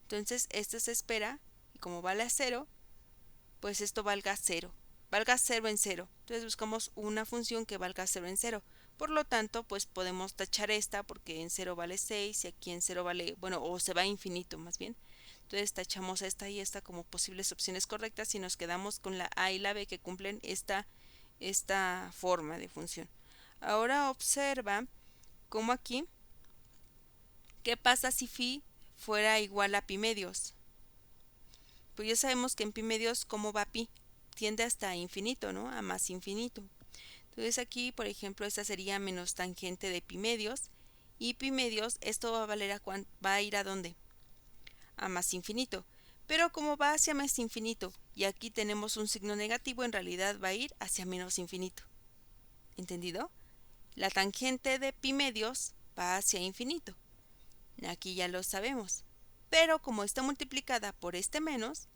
Entonces esto se espera, y como vale a 0, pues esto valga 0. Valga 0 en 0. Entonces buscamos una función que valga 0 en 0. Por lo tanto, pues podemos tachar esta porque en 0 vale 6 y aquí en 0 vale, bueno, o se va a infinito más bien. Entonces tachamos esta y esta como posibles opciones correctas y nos quedamos con la a y la b que cumplen esta forma de función. Ahora observa cómo aquí, ¿qué pasa si phi fuera igual a pi medios? Pues ya sabemos que en pi medios, ¿cómo va pi? Tiende hasta infinito, ¿no? A más infinito. Entonces aquí, por ejemplo, esta sería menos tangente de pi medios. Y pi medios, esto va a valer va a ir ¿a dónde? A más infinito. Pero como va hacia más infinito y aquí tenemos un signo negativo, en realidad va a ir hacia menos infinito. ¿Entendido? La tangente de pi medios va hacia infinito. Aquí ya lo sabemos. Pero como está multiplicada por este menos,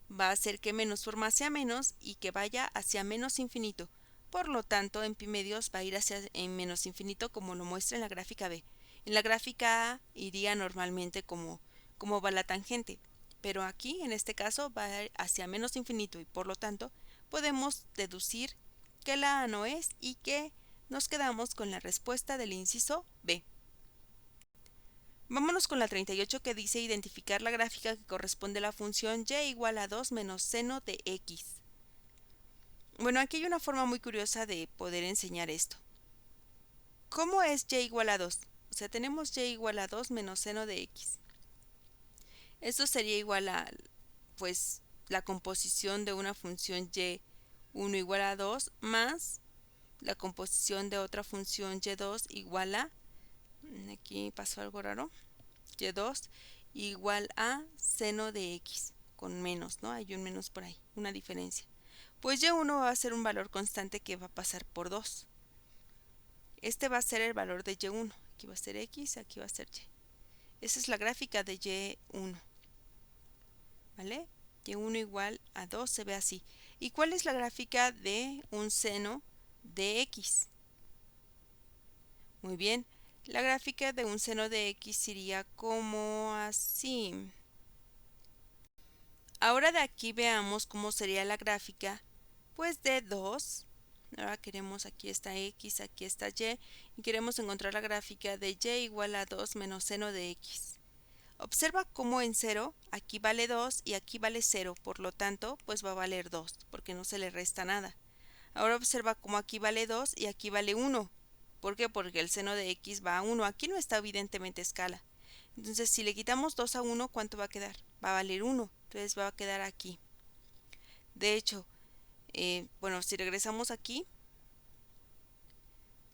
va a hacer que menos forma hacia menos y que vaya hacia menos infinito. Por lo tanto, en pi medios va a ir hacia en menos infinito como lo muestra en la gráfica B. En la gráfica A iría normalmente como va la tangente, pero aquí en este caso va a ir hacia menos infinito y por lo tanto podemos deducir que la A no es y que nos quedamos con la respuesta del inciso B. Vámonos con la 38 que dice identificar la gráfica que corresponde a la función y igual a 2 menos seno de x. Bueno, aquí hay una forma muy curiosa de poder enseñar esto. ¿Cómo es y igual a 2? O sea, tenemos y igual a 2 menos seno de x. Esto sería igual a, pues, la composición de una función y1 igual a 2 más la composición de otra función y2 igual a, aquí pasó algo raro, y2 igual a seno de x, con menos, ¿no? Hay un menos por ahí, una diferencia. Pues y1 va a ser un valor constante que va a pasar por 2. Este va a ser el valor de y1. Aquí va a ser x, aquí va a ser y. Esa es la gráfica de y1. ¿Vale? Y1 igual a 2 se ve así. ¿Y cuál es la gráfica de un seno de x? Muy bien. La gráfica de un seno de x sería como así. Ahora de aquí veamos cómo sería la gráfica, pues de 2. Ahora queremos, aquí está x, aquí está y queremos encontrar la gráfica de y igual a 2 menos seno de x. Observa cómo en 0, aquí vale 2 y aquí vale 0, por lo tanto, pues va a valer 2, porque no se le resta nada. Ahora observa cómo aquí vale 2 y aquí vale 1. ¿Por qué? Porque el seno de x va a 1. Aquí no está evidentemente escala. Entonces, si le quitamos 2 a 1, ¿cuánto va a quedar? Va a valer 1. Entonces, va a quedar aquí. De hecho, bueno, si regresamos aquí,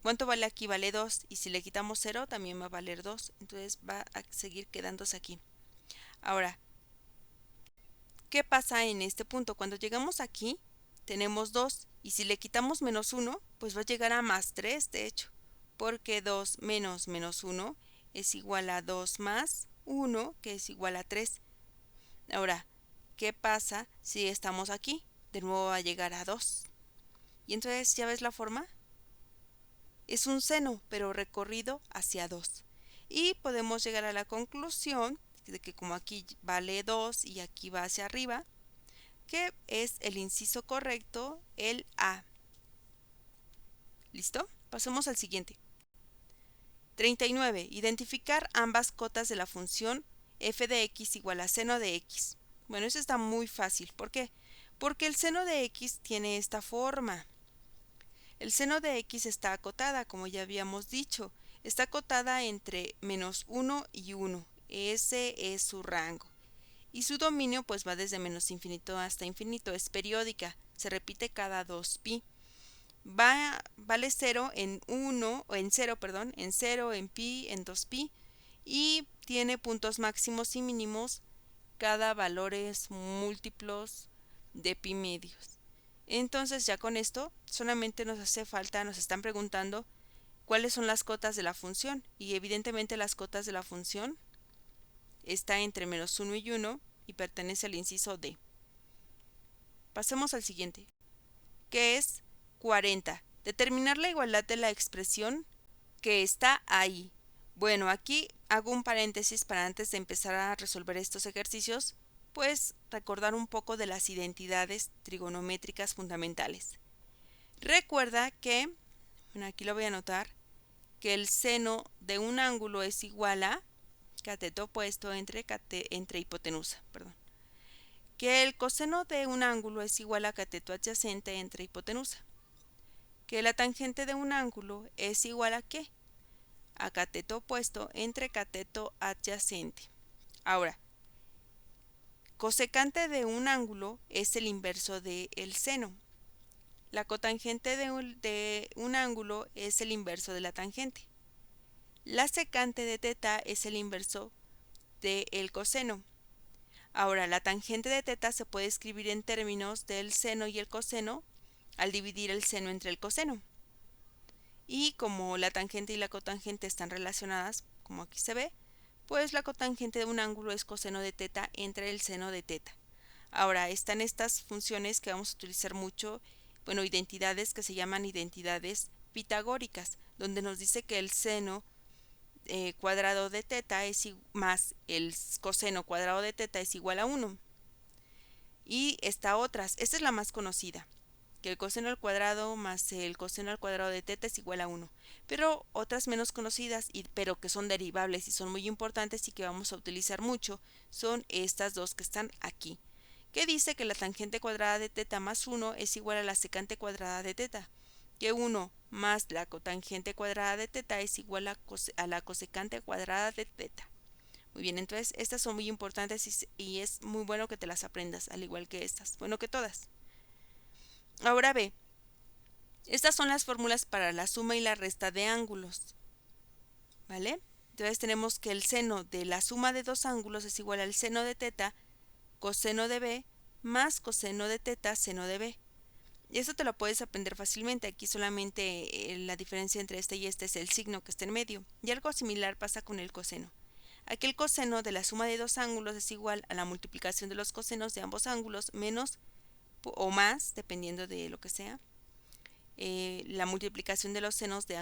¿cuánto vale aquí? Vale 2. Y si le quitamos 0, también va a valer 2. Entonces, va a seguir quedándose aquí. Ahora, ¿qué pasa en este punto? Cuando llegamos aquí, tenemos 2. Y si le quitamos menos 1, pues va a llegar a más 3, de hecho. Porque 2 menos menos 1 es igual a 2 más 1, que es igual a 3. Ahora, ¿qué pasa si estamos aquí? De nuevo va a llegar a 2. Y entonces, ¿ya ves la forma? Es un seno, pero recorrido hacia 2. Y podemos llegar a la conclusión de que como aquí vale 2 y aquí va hacia arriba, que es el inciso correcto, el A. ¿Listo? Pasemos al siguiente. 39. Identificar ambas cotas de la función f de x igual a seno de x. Bueno, eso está muy fácil. ¿Por qué? Porque el seno de x tiene esta forma. El seno de x está acotada, como ya habíamos dicho. Está acotada entre -1 y 1. Ese es su rango. Y su dominio pues va desde menos infinito hasta infinito. Es periódica. Se repite cada 2pi. Vale 0 en 1, o en 0, perdón, en 0, en pi, en 2pi. Y tiene puntos máximos y mínimos cada valores múltiplos de pi medios. Entonces ya con esto solamente nos hace falta, nos están preguntando cuáles son las cotas de la función, y evidentemente las cotas de la función está entre -1 y 1 y pertenece al inciso D. Pasemos al siguiente, que es 40. Determinar la igualdad de la expresión que está ahí. Bueno, aquí hago un paréntesis para antes de empezar a resolver estos ejercicios, pues recordar un poco de las identidades trigonométricas fundamentales. Recuerda que, bueno, aquí lo voy a anotar, que el seno de un ángulo es igual a cateto opuesto entre hipotenusa, perdón. Que el coseno de un ángulo es igual a cateto adyacente entre hipotenusa. Que la tangente de un ángulo es igual a ¿qué? A cateto opuesto entre cateto adyacente. Ahora, cosecante de un ángulo es el inverso del seno. La cotangente de un ángulo es el inverso de la tangente. La secante de teta es el inverso del coseno. Ahora, la tangente de teta se puede escribir en términos del seno y el coseno al dividir el seno entre el coseno. Y como la tangente y la cotangente están relacionadas, como aquí se ve, pues la cotangente de un ángulo es coseno de teta entre el seno de teta. Ahora, están estas funciones que vamos a utilizar mucho, bueno, identidades que se llaman identidades pitagóricas, donde nos dice que el seno cuadrado de teta más el coseno cuadrado de teta es igual a 1. Y esta es la más conocida, que el coseno al cuadrado más el coseno al cuadrado de teta es igual a 1. Pero otras menos conocidas, pero que son derivables y son muy importantes y que vamos a utilizar mucho, son estas dos que están aquí, que dice que la tangente cuadrada de teta más 1 es igual a la secante cuadrada de teta, que 1 más la cotangente cuadrada de teta es igual a la cosecante cuadrada de teta. Muy bien, entonces estas son muy importantes y es muy bueno que te las aprendas, al igual que estas, bueno, que todas. Ahora ve, estas son las fórmulas para la suma y la resta de ángulos, ¿vale? Entonces tenemos que el seno de la suma de dos ángulos es igual al seno de teta coseno de b más coseno de teta seno de b. Y eso te lo puedes aprender fácilmente. Aquí solamente la diferencia entre este y este es el signo que está en medio. Y algo similar pasa con el coseno. Aquí el coseno de la suma de dos ángulos es igual a la multiplicación de los cosenos de ambos ángulos menos o más, dependiendo de lo que sea, la multiplicación de los senos de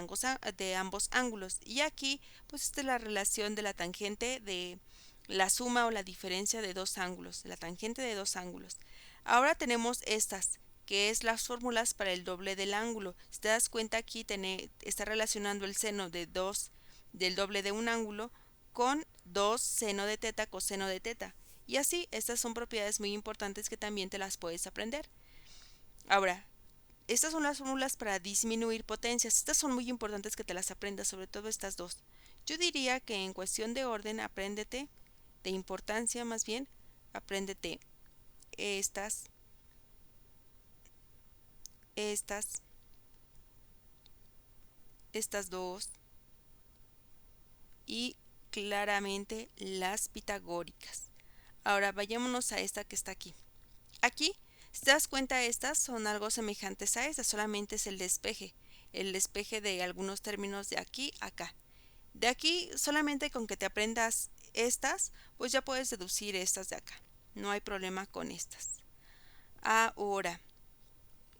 ambos ángulos. Y aquí, pues esta es la relación de la tangente de la suma o la diferencia de dos ángulos, de la tangente de dos ángulos. Ahora tenemos estas, que es las fórmulas para el doble del ángulo. Si te das cuenta, aquí está relacionando el seno del doble de un ángulo con 2 seno de teta coseno de teta. Y así, estas son propiedades muy importantes que también te las puedes aprender. Ahora, estas son las fórmulas para disminuir potencias. Estas son muy importantes que te las aprendas, sobre todo estas dos. Yo diría que en cuestión de orden, apréndete, de importancia más bien, apréndete estas dos y claramente las pitagóricas. Ahora vayámonos a esta que está aquí. Aquí, si te das cuenta, estas son algo semejantes a estas, solamente es el despeje de algunos términos de aquí a acá. De aquí, solamente con que te aprendas estas, pues ya puedes deducir estas de acá. No hay problema con estas. Ahora,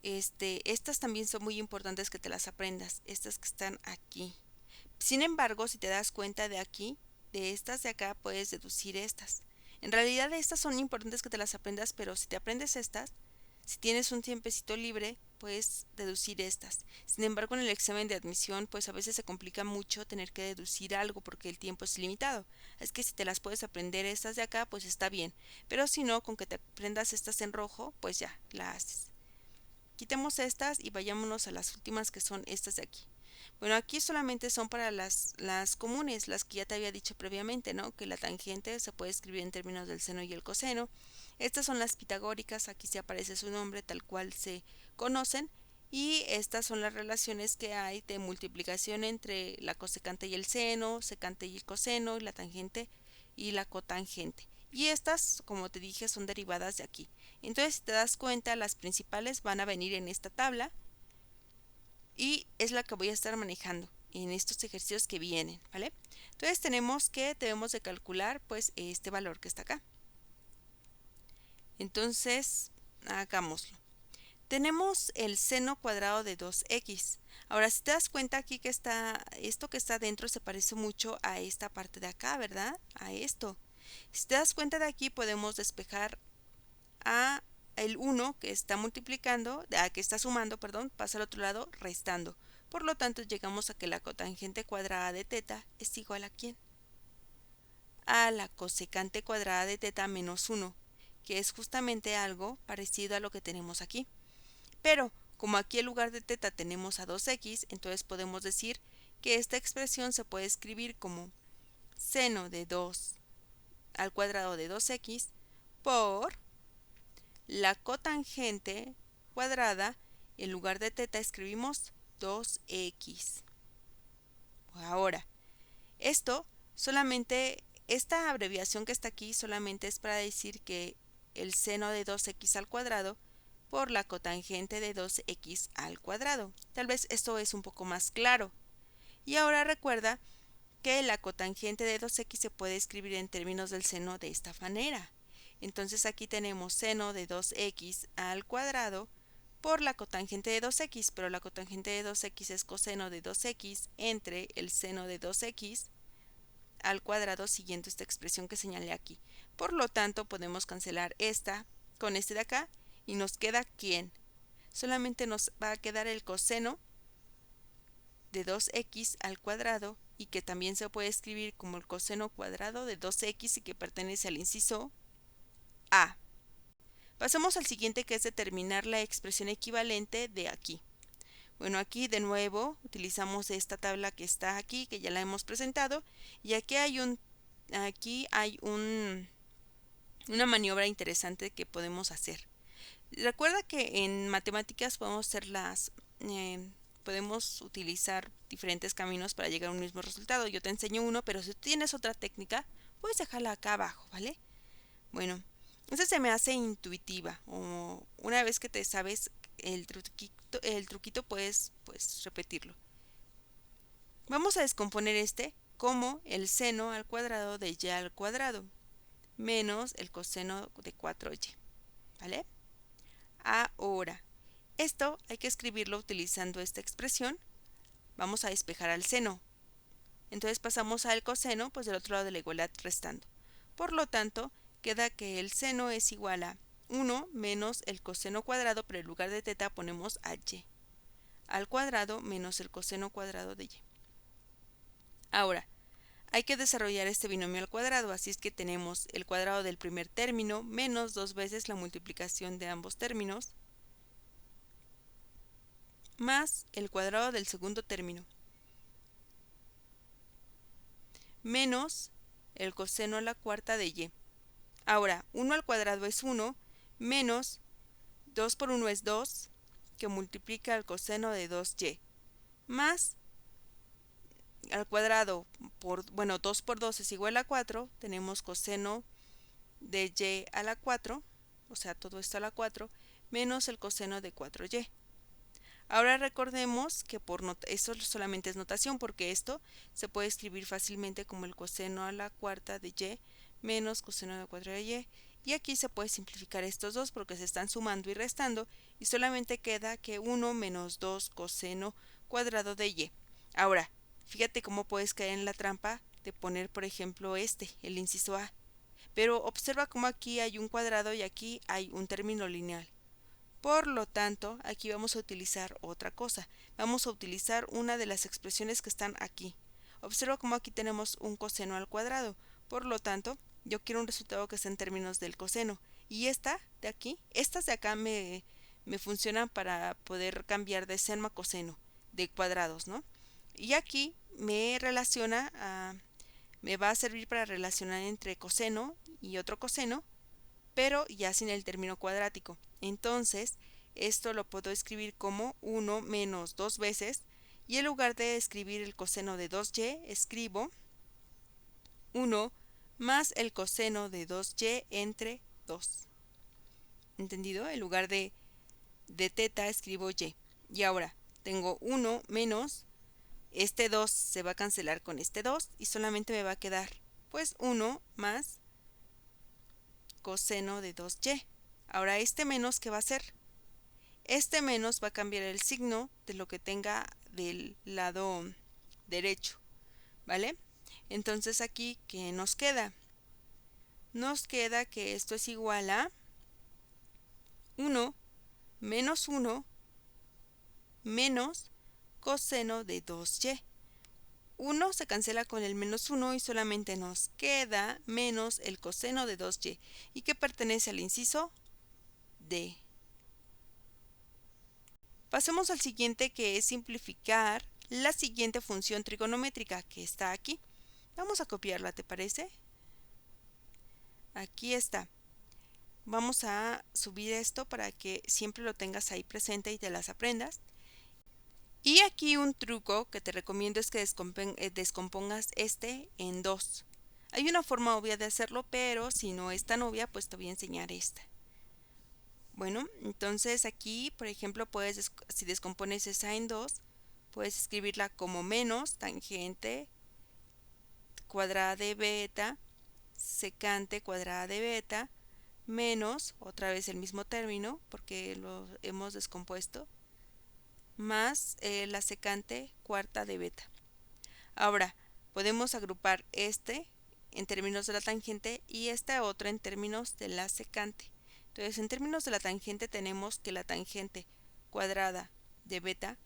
estas también son muy importantes que te las aprendas, estas que están aquí. Sin embargo, si te das cuenta de aquí, de estas de acá puedes deducir estas. En realidad estas son importantes que te las aprendas, pero si te aprendes estas, si tienes un tiempecito libre, puedes deducir estas. Sin embargo, en el examen de admisión, pues a veces se complica mucho tener que deducir algo porque el tiempo es limitado. Es que si te las puedes aprender estas de acá, pues está bien. Pero si no, con que te aprendas estas en rojo, pues ya, la haces. Quitemos estas y vayámonos a las últimas, que son estas de aquí. Bueno, aquí solamente son para las comunes, las que ya te había dicho previamente, ¿no? Que la tangente se puede escribir en términos del seno y el coseno. Estas son las pitagóricas, aquí sí aparece su nombre tal cual se conocen. Y estas son las relaciones que hay de multiplicación entre la cosecante y el seno, secante y el coseno, y la tangente y la cotangente. Y estas, como te dije, son derivadas de aquí. Entonces, si te das cuenta, las principales van a venir en esta tabla y es la que voy a estar manejando en estos ejercicios que vienen, ¿vale? Entonces debemos de calcular pues este valor que está acá. Entonces, hagámoslo. Tenemos el seno cuadrado de 2x. Ahora, si te das cuenta aquí que esto que está dentro se parece mucho a esta parte de acá, ¿verdad? A esto. Si te das cuenta de aquí, podemos despejar a el 1 que está multiplicando, que está sumando, perdón, pasa al otro lado restando. Por lo tanto, llegamos a que la cotangente cuadrada de teta es igual a ¿quién? A la cosecante cuadrada de teta menos 1, que es justamente algo parecido a lo que tenemos aquí. Pero, como aquí en lugar de teta tenemos a 2x, entonces podemos decir que esta expresión se puede escribir como seno de 2 al cuadrado de 2x por la cotangente cuadrada, en lugar de teta escribimos 2x. Ahora, esta abreviación que está aquí solamente es para decir que el seno de 2x al cuadrado por la cotangente de 2x al cuadrado. Tal vez esto es un poco más claro. Y ahora recuerda que la cotangente de 2x se puede escribir en términos del seno de esta manera. Entonces aquí tenemos seno de 2x al cuadrado por la cotangente de 2x, pero la cotangente de 2x es coseno de 2x entre el seno de 2x al cuadrado siguiendo esta expresión que señalé aquí. Por lo tanto, podemos cancelar esta con este de acá y nos queda ¿quién? Solamente nos va a quedar el coseno de 2x al cuadrado y que también se puede escribir como el coseno cuadrado de 2x y que pertenece al inciso A. Pasamos al siguiente, que es determinar la expresión equivalente de aquí. Bueno, aquí de nuevo utilizamos esta tabla que está aquí, que ya la hemos presentado, y aquí hay una maniobra interesante que podemos hacer. Recuerda que en matemáticas podemos utilizar diferentes caminos para llegar a un mismo resultado. Yo te enseño uno, pero si tú tienes otra técnica, puedes dejarla acá abajo, ¿vale? Bueno, esa se me hace intuitiva, o una vez que te sabes el truquito puedes repetirlo. Vamos a descomponer este como el seno al cuadrado de y al cuadrado menos el coseno de 4y, ¿vale? Ahora, esto hay que escribirlo utilizando esta expresión. Vamos a despejar al seno. Entonces pasamos al coseno, pues del otro lado de la igualdad restando. Por lo tanto, queda que el seno es igual a 1 menos el coseno cuadrado, pero en lugar de teta ponemos a y, al cuadrado menos el coseno cuadrado de y. Ahora, hay que desarrollar este binomio al cuadrado, así es que tenemos el cuadrado del primer término menos 2 veces la multiplicación de ambos términos, más el cuadrado del segundo término, menos el coseno a la cuarta de y. Ahora, 1 al cuadrado es 1, menos 2 por 1 es 2, que multiplica el coseno de 2y, más al cuadrado, 2 por 2 es igual a 4, tenemos coseno de y a la 4, o sea, todo esto a la 4, menos el coseno de 4y. Ahora recordemos que esto solamente es notación, porque esto se puede escribir fácilmente como el coseno a la cuarta de y menos coseno de 4 de y. Y aquí se puede simplificar estos dos porque se están sumando y restando y solamente queda que 1 menos 2 coseno cuadrado de y. Ahora, fíjate cómo puedes caer en la trampa de poner, por ejemplo, el inciso A. Pero observa cómo aquí hay un cuadrado y aquí hay un término lineal. Por lo tanto, aquí vamos a utilizar otra cosa. Vamos a utilizar una de las expresiones que están aquí. Observa cómo aquí tenemos un coseno al cuadrado. Por lo tanto, yo quiero un resultado que esté en términos del coseno. Y estas de acá me funcionan para poder cambiar de seno a coseno, de cuadrados, ¿no? Y aquí me va a servir para relacionar entre coseno y otro coseno, pero ya sin el término cuadrático. Entonces, esto lo puedo escribir como 1 menos 2 veces, y en lugar de escribir el coseno de 2y, escribo 1 más el coseno de 2y entre 2. ¿Entendido? En lugar de teta escribo y. Y ahora tengo 1 menos, este 2 se va a cancelar con este 2 y solamente me va a quedar pues 1 más coseno de 2y. Ahora este menos, ¿qué va a hacer? Este menos va a cambiar el signo de lo que tenga del lado derecho, ¿vale? Entonces aquí, ¿qué nos queda? Nos queda que esto es igual a 1 menos 1 menos coseno de 2y. 1 se cancela con el menos 1 y solamente nos queda menos el coseno de 2y, y que pertenece al inciso D. Pasemos al siguiente, que es simplificar la siguiente función trigonométrica que está aquí. Vamos a copiarla, ¿te parece? Aquí está. Vamos a subir esto para que siempre lo tengas ahí presente y te las aprendas. Y aquí un truco que te recomiendo es que descompongas en 2. Hay una forma obvia de hacerlo, pero si no es tan obvia, pues te voy a enseñar esta. Bueno, entonces aquí, por ejemplo, si descompones esa en 2, puedes escribirla como menos tangente cuadrada de beta secante cuadrada de beta menos, otra vez el mismo término porque lo hemos descompuesto, más la secante cuarta de beta. Ahora, podemos agrupar en términos de la tangente y esta otra en términos de la secante. Entonces, en términos de la tangente tenemos que la tangente cuadrada de beta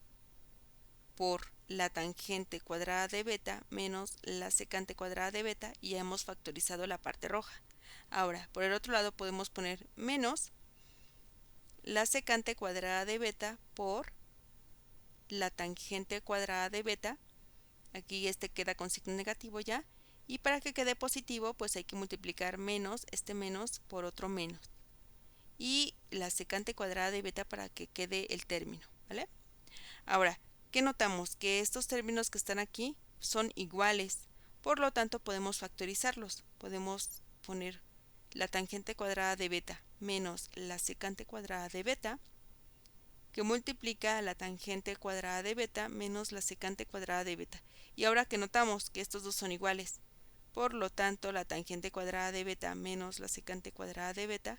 por la tangente cuadrada de beta menos la secante cuadrada de beta, y ya hemos factorizado la parte roja. Ahora, por el otro lado podemos poner menos la secante cuadrada de beta por la tangente cuadrada de beta. Aquí queda con signo negativo ya, y para que quede positivo pues hay que multiplicar menos por otro menos, y la secante cuadrada de beta para que quede el término, ¿vale? Ahora, ¿qué notamos? Que estos términos que están aquí son iguales, por lo tanto podemos factorizarlos. Podemos poner la tangente cuadrada de beta menos la secante cuadrada de beta, que multiplica a la tangente cuadrada de beta menos la secante cuadrada de beta. Y ahora que notamos que estos dos son iguales, por lo tanto la tangente cuadrada de beta menos la secante cuadrada de beta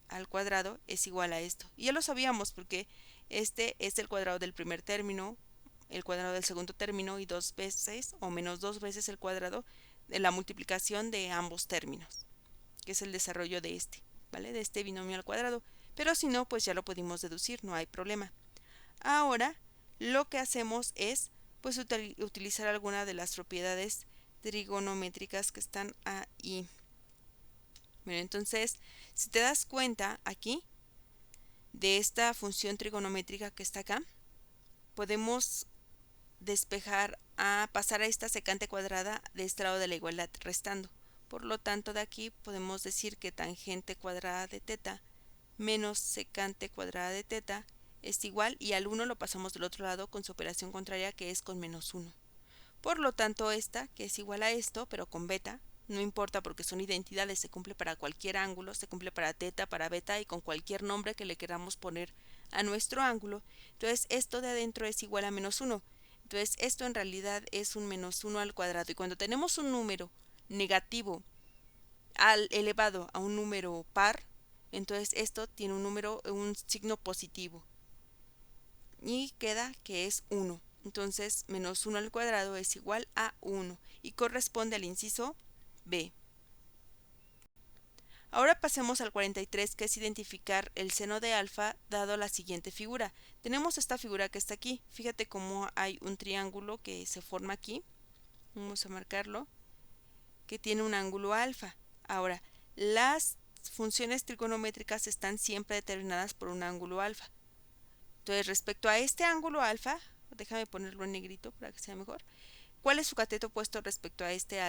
al cuadrado es igual a esto. Y ya lo sabíamos porque este es el cuadrado del primer término, el cuadrado del segundo término y 2 veces o menos 2 veces el cuadrado de la multiplicación de ambos términos, que es el desarrollo de ¿vale? De este binomio al cuadrado. Pero si no, pues ya lo pudimos deducir, no hay problema. Ahora, lo que hacemos es pues utilizar alguna de las propiedades trigonométricas que están ahí. Bueno, entonces, si te das cuenta aquí de esta función trigonométrica que está acá, podemos pasar a esta secante cuadrada de este lado de la igualdad restando. Por lo tanto, de aquí podemos decir que tangente cuadrada de teta menos secante cuadrada de teta es igual, y al 1 lo pasamos del otro lado con su operación contraria, que es con menos 1. Por lo tanto, esta, que es igual a esto, pero con beta, no importa porque son identidades, se cumple para cualquier ángulo, se cumple para teta, para beta y con cualquier nombre que le queramos poner a nuestro ángulo. Entonces, esto de adentro es igual a menos 1. Entonces, esto en realidad es un menos 1 al cuadrado. Y cuando tenemos un número negativo elevado a un número par, entonces esto tiene un signo positivo. Y queda que es 1. Entonces, menos 1 al cuadrado es igual a 1 y corresponde al inciso B. Ahora pasemos al 43, que es identificar el seno de alfa dado la siguiente figura. Tenemos esta figura que está aquí. Fíjate cómo hay un triángulo que se forma aquí. Vamos a marcarlo, que tiene un ángulo alfa. Ahora, las funciones trigonométricas están siempre determinadas por un ángulo alfa. Entonces, respecto a este ángulo alfa, déjame ponerlo en negrito para que sea mejor. ¿Cuál es su cateto opuesto respecto a este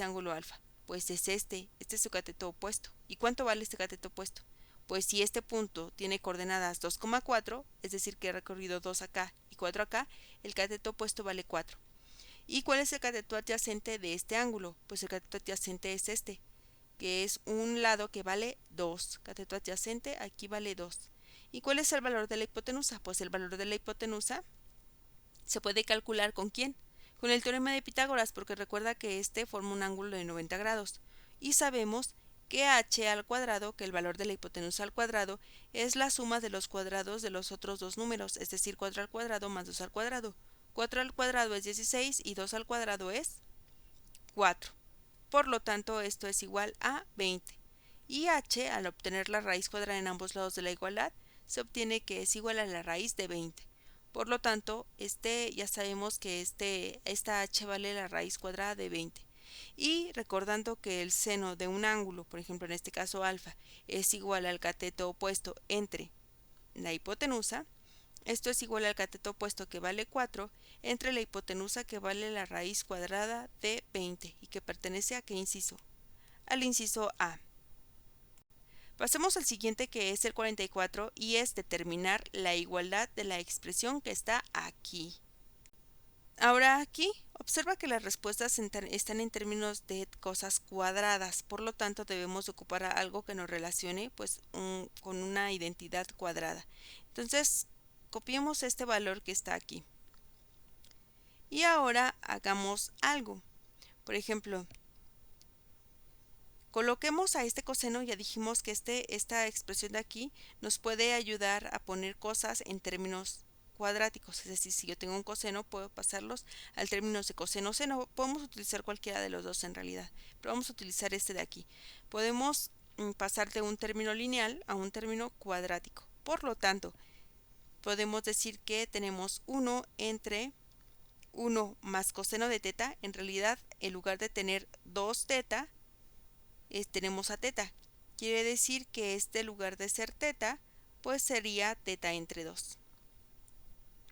ángulo alfa? Pues es este es su cateto opuesto. ¿Y cuánto vale este cateto opuesto? Pues si este punto tiene coordenadas 2,4, es decir que he recorrido 2 acá y 4 acá, el cateto opuesto vale 4. ¿Y cuál es el cateto adyacente de este ángulo? Pues el cateto adyacente es este, que es un lado que vale 2. Cateto adyacente aquí vale 2. ¿Y cuál es el valor de la hipotenusa? Pues el valor de la hipotenusa se puede calcular ¿con quién? Con el teorema de Pitágoras, porque recuerda que este forma un ángulo de 90 grados. Y sabemos que h al cuadrado, que el valor de la hipotenusa al cuadrado, es la suma de los cuadrados de los otros dos números, es decir, 4 al cuadrado más 2 al cuadrado. 4 al cuadrado es 16 y 2 al cuadrado es 4. Por lo tanto, esto es igual a 20. Y h, al obtener la raíz cuadrada en ambos lados de la igualdad, se obtiene que es igual a la raíz de 20. Por lo tanto, ya sabemos que esta h vale la raíz cuadrada de 20. Y recordando que el seno de un ángulo, por ejemplo en este caso alfa, es igual al cateto opuesto entre la hipotenusa, esto es igual al cateto opuesto, que vale 4, entre la hipotenusa, que vale la raíz cuadrada de 20 y que pertenece a ¿qué inciso? Al inciso A. Pasemos al siguiente, que es el 44, y es determinar la igualdad de la expresión que está aquí. Ahora aquí, observa que las respuestas están en términos de cosas cuadradas, por lo tanto debemos ocupar algo que nos relacione pues con una identidad cuadrada. Entonces, copiemos este valor que está aquí. Y ahora hagamos algo. Por ejemplo, coloquemos a este coseno. Ya dijimos que esta expresión de aquí nos puede ayudar a poner cosas en términos cuadráticos, es decir, si yo tengo un coseno puedo pasarlos al término de coseno-seno. Podemos utilizar cualquiera de los dos en realidad, pero vamos a utilizar este de aquí. Podemos pasar de un término lineal a un término cuadrático. Por lo tanto, podemos decir que tenemos 1 entre 1 más coseno de teta. En realidad, en lugar de tener 2 teta, tenemos a teta. Quiere decir que en lugar de ser teta, pues sería teta entre 2.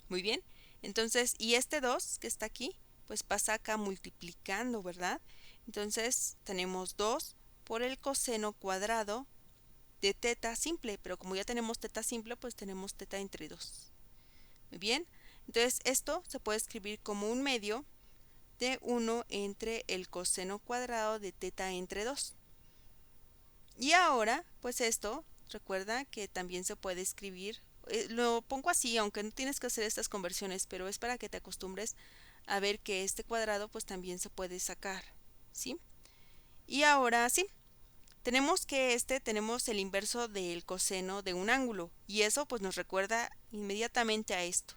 Muy bien. Entonces, y este 2 que está aquí, pues pasa acá multiplicando, ¿verdad? Entonces, tenemos 2 por el coseno cuadrado de teta simple, pero como ya tenemos teta simple, pues tenemos teta entre 2. Muy bien. Entonces, esto se puede escribir como un medio de 1 entre el coseno cuadrado de teta entre 2. Y ahora, pues esto, recuerda que también se puede escribir, lo pongo así, aunque no tienes que hacer estas conversiones, pero es para que te acostumbres a ver que este cuadrado pues también se puede sacar, ¿sí? Y ahora sí, tenemos que tenemos el inverso del coseno de un ángulo, y eso pues nos recuerda inmediatamente a esto.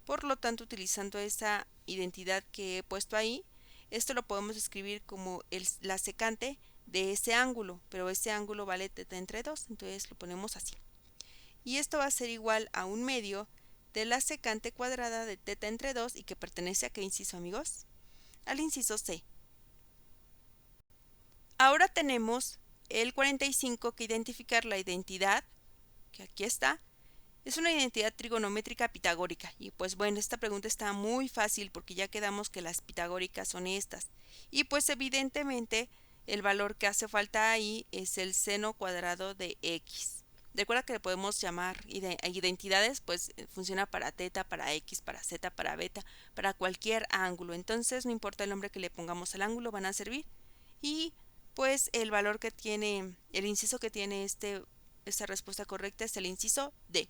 Por lo tanto, utilizando esa identidad que he puesto ahí, esto lo podemos escribir como la secante de ese ángulo, pero ese ángulo vale teta entre 2, entonces lo ponemos así. Y esto va a ser igual a un medio de la secante cuadrada de teta entre 2, y que pertenece a ¿qué inciso, amigos? Al inciso C. Ahora tenemos el 45, que identificar la identidad, que aquí está. Es una identidad trigonométrica pitagórica. Y pues bueno, esta pregunta está muy fácil porque ya quedamos que las pitagóricas son estas. Y pues evidentemente el valor que hace falta ahí es el seno cuadrado de x. Recuerda que le podemos llamar identidades, pues funciona para teta, para x, para z, para beta, para cualquier ángulo. Entonces no importa el nombre que le pongamos al ángulo, van a servir. Y pues el valor que tiene, el inciso que tiene esta respuesta correcta es el inciso D.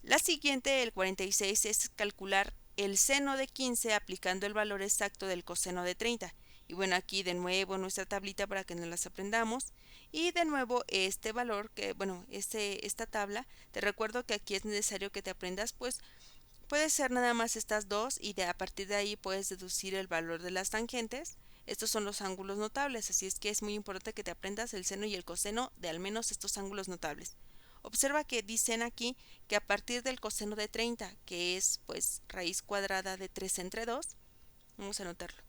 La siguiente, el 46, es calcular el seno de 15 aplicando el valor exacto del coseno de 30. Y bueno, aquí de nuevo nuestra tablita para que nos las aprendamos. Y de nuevo este valor, que bueno, esta tabla, te recuerdo que aquí es necesario que te aprendas pues Puede ser nada más estas dos y a partir de ahí puedes deducir el valor de las tangentes. Estos son los ángulos notables, así es que es muy importante que te aprendas el seno y el coseno de al menos estos ángulos notables. Observa que dicen aquí que a partir del coseno de 30, que es pues raíz cuadrada de 3 entre 2, vamos a anotarlo.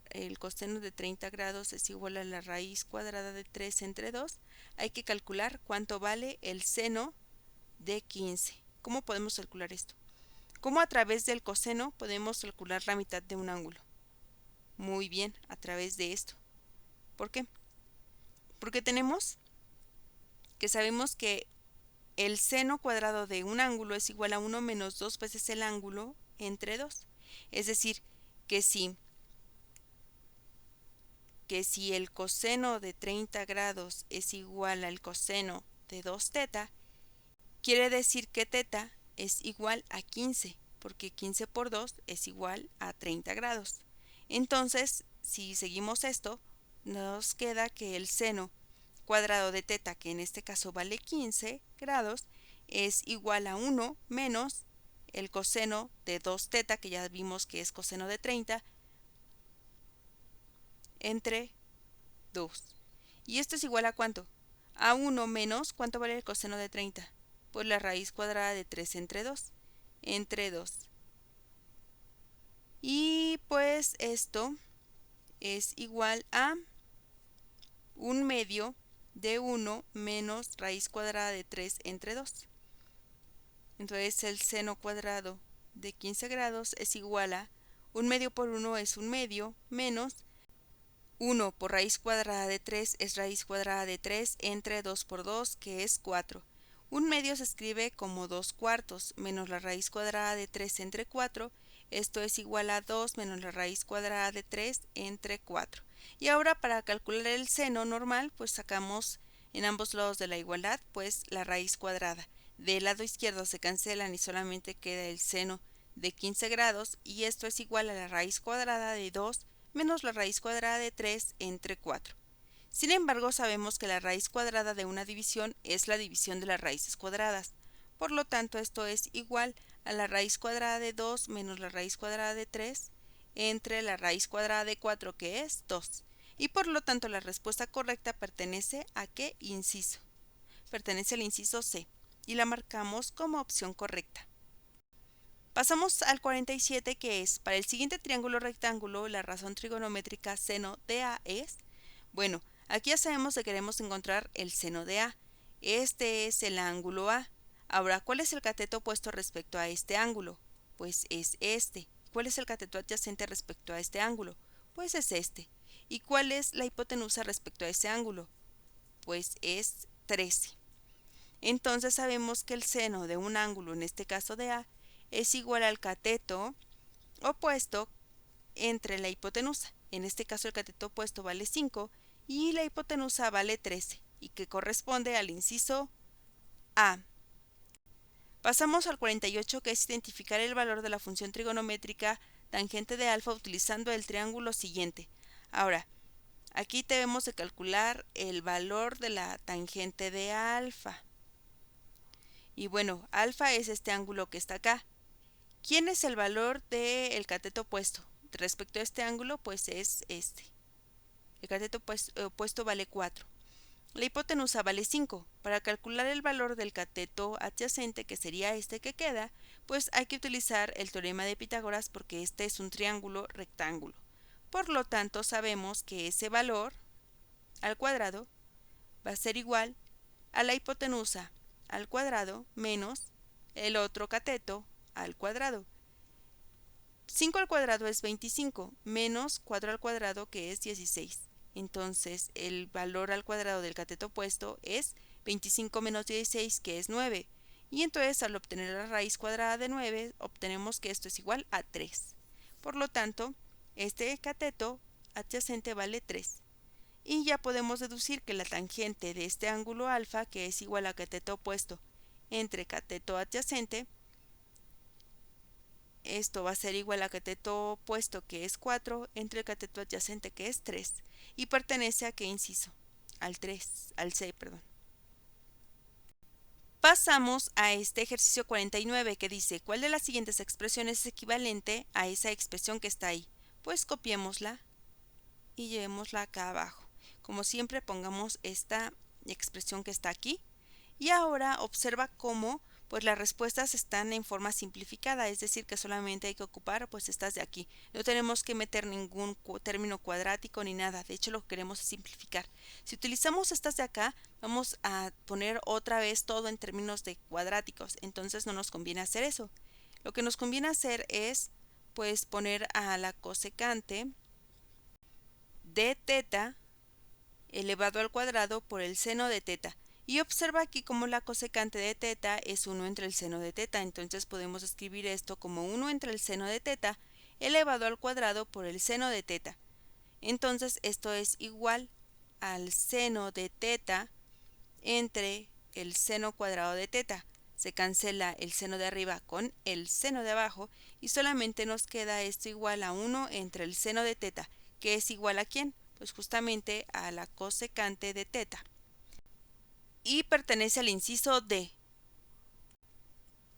El coseno de 30 grados es igual a la raíz cuadrada de 3 entre 2. Hay que calcular cuánto vale el seno de 15. ¿Cómo podemos calcular esto? ¿Cómo a través del coseno podemos calcular la mitad de un ángulo? Muy bien, a través de esto. ¿Por qué? Porque sabemos que el seno cuadrado de un ángulo es igual a 1 menos 2 veces el ángulo entre 2. Es decir, que si el coseno de 30 grados es igual al coseno de 2 teta, quiere decir que teta es igual a 15, porque 15 por 2 es igual a 30 grados. Entonces, si seguimos esto, nos queda que el seno cuadrado de teta, que en este caso vale 15 grados, es igual a 1 menos el coseno de 2 teta, que ya vimos que es coseno de 30, entre 2. ¿Y esto es igual a cuánto? A 1 menos, ¿cuánto vale el coseno de 30? Pues la raíz cuadrada de 3 entre 2, entre 2. Y pues esto es igual a 1/2 de 1 menos raíz cuadrada de 3 entre 2. Entonces el seno cuadrado de 15 grados es igual a 1/2 por 1 es 1/2 menos 1 por raíz cuadrada de 3 es raíz cuadrada de 3 entre 2 por 2, que es 4. 1/2 se escribe como 2/4 menos la raíz cuadrada de 3 entre 4. Esto es igual a 2 menos la raíz cuadrada de 3 entre 4. Y ahora para calcular el seno normal, pues sacamos en ambos lados de la igualdad, pues la raíz cuadrada. Del lado izquierdo se cancelan y solamente queda el seno de 15 grados y esto es igual a la raíz cuadrada de 2 menos la raíz cuadrada de 3 entre 4. Sin embargo, sabemos que la raíz cuadrada de una división es la división de las raíces cuadradas. Por lo tanto, esto es igual a la raíz cuadrada de 2 menos la raíz cuadrada de 3 entre la raíz cuadrada de 4, que es 2. Y por lo tanto, la respuesta correcta pertenece a ¿qué inciso? Pertenece al inciso C y la marcamos como opción correcta. Pasamos al 47, que es, para el siguiente triángulo rectángulo, la razón trigonométrica seno de A es, bueno, aquí ya sabemos que queremos encontrar el seno de A. Este es el ángulo A. Ahora, ¿cuál es el cateto opuesto respecto a este ángulo? Pues es este. ¿Cuál es el cateto adyacente respecto a este ángulo? Pues es este. ¿Y cuál es la hipotenusa respecto a ese ángulo? Pues es 13. Entonces sabemos que el seno de un ángulo, en este caso de A, es igual al cateto opuesto entre la hipotenusa. En este caso el cateto opuesto vale 5 y la hipotenusa vale 13 y que corresponde al inciso A. Pasamos al 48, que es identificar el valor de la función trigonométrica tangente de alfa utilizando el triángulo siguiente. Ahora, aquí debemos de calcular el valor de la tangente de alfa. Y bueno, alfa es este ángulo que está acá. ¿Quién es el valor del cateto opuesto? Respecto a este ángulo, pues es este. El cateto opuesto vale 4. La hipotenusa vale 5. Para calcular el valor del cateto adyacente, que sería este que queda, pues hay que utilizar el teorema de Pitágoras porque este es un triángulo rectángulo. Por lo tanto, sabemos que ese valor al cuadrado va a ser igual a la hipotenusa al cuadrado menos el otro cateto al cuadrado. 5 al cuadrado es 25, menos 4 al cuadrado, que es 16. Entonces, el valor al cuadrado del cateto opuesto es 25 menos 16, que es 9. Y entonces, al obtener la raíz cuadrada de 9, obtenemos que esto es igual a 3. Por lo tanto, este cateto adyacente vale 3. Y ya podemos deducir que la tangente de este ángulo alfa, que es igual a cateto opuesto entre cateto adyacente, esto va a ser igual a cateto opuesto, que es 4, entre el cateto adyacente, que es 3. ¿Y pertenece a qué inciso? Al C, perdón. Pasamos a este ejercicio 49 que dice, ¿cuál de las siguientes expresiones es equivalente a esa expresión que está ahí? Pues copiémosla y llevémosla acá abajo. Como siempre, pongamos esta expresión que está aquí. Y ahora observa cómo pues las respuestas están en forma simplificada, es decir, que solamente hay que ocupar pues estas de aquí. No tenemos que meter ningún término cuadrático ni nada, de hecho lo que queremos es simplificar. Si utilizamos estas de acá, vamos a poner otra vez todo en términos de cuadráticos, entonces no nos conviene hacer eso. Lo que nos conviene hacer es pues poner a la cosecante de teta elevado al cuadrado por el seno de teta. Y observa aquí como la cosecante de teta es 1 entre el seno de teta, entonces podemos escribir esto como 1 entre el seno de teta elevado al cuadrado por el seno de teta. Entonces esto es igual al seno de teta entre el seno cuadrado de teta. Se cancela el seno de arriba con el seno de abajo y solamente nos queda esto igual a 1 entre el seno de teta, que es igual ¿a quién? Pues justamente a la cosecante de teta. Y pertenece al inciso D.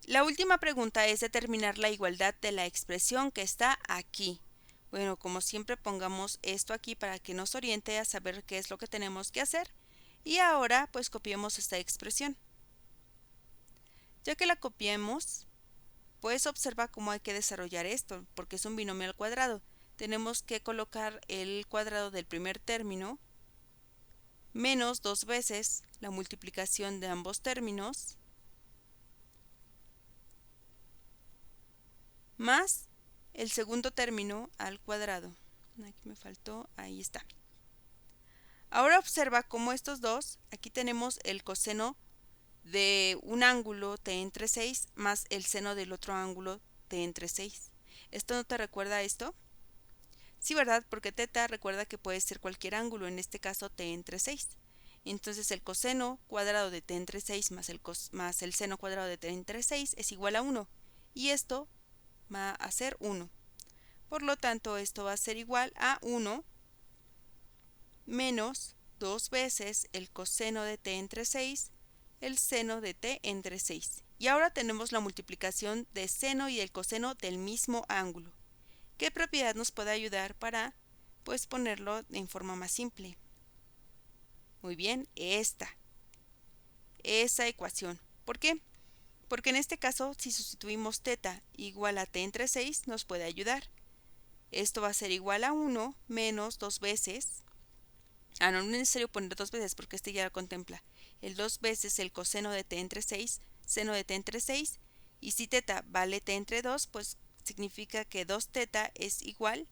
La última pregunta es determinar la igualdad de la expresión que está aquí. Bueno, como siempre pongamos esto aquí para que nos oriente a saber qué es lo que tenemos que hacer. Y ahora pues copiemos esta expresión. Ya que la copiemos, pues observa cómo hay que desarrollar esto, porque es un binomio al cuadrado. Tenemos que colocar el cuadrado del primer término menos 2 veces la multiplicación de ambos términos más el segundo término al cuadrado. Aquí me faltó, ahí está. Ahora observa cómo estos dos, aquí tenemos el coseno de un ángulo t entre 6 más el seno del otro ángulo t entre 6. ¿Esto no te recuerda a esto? Sí, ¿verdad? Porque teta recuerda que puede ser cualquier ángulo, en este caso t entre 6. Entonces el coseno cuadrado de t entre 6 más el seno cuadrado de t entre 6 es igual a 1. Y esto va a ser 1. Por lo tanto, esto va a ser igual a 1 menos 2 veces el coseno de t entre 6, el seno de t entre 6. Y ahora tenemos la multiplicación de seno y el coseno del mismo ángulo. ¿Qué propiedad nos puede ayudar para pues ponerlo en forma más simple? Muy bien, esa ecuación. ¿Por qué? Porque en este caso, si sustituimos teta igual a t entre 6, nos puede ayudar. Esto va a ser igual a 1 menos 2 veces. No es necesario poner 2 veces porque este ya lo contempla. El 2 veces el coseno de t entre 6, seno de t entre 6. Y si teta vale t entre 2, pues significa que 2 teta es igual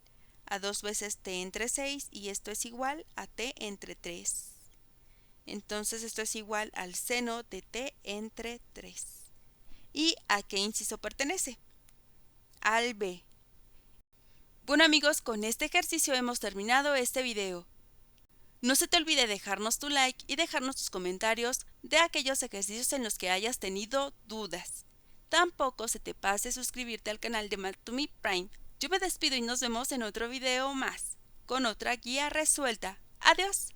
a 2 veces t entre 6 y esto es igual a t entre 3. Entonces esto es igual al seno de t entre 3. ¿Y a qué inciso pertenece? Al B. Bueno amigos, con este ejercicio hemos terminado este video. No se te olvide dejarnos tu like y dejarnos tus comentarios de aquellos ejercicios en los que hayas tenido dudas. Tampoco se te pase suscribirte al canal de Math2Me Prime. Yo me despido y nos vemos en otro video más, con otra guía resuelta. ¡Adiós!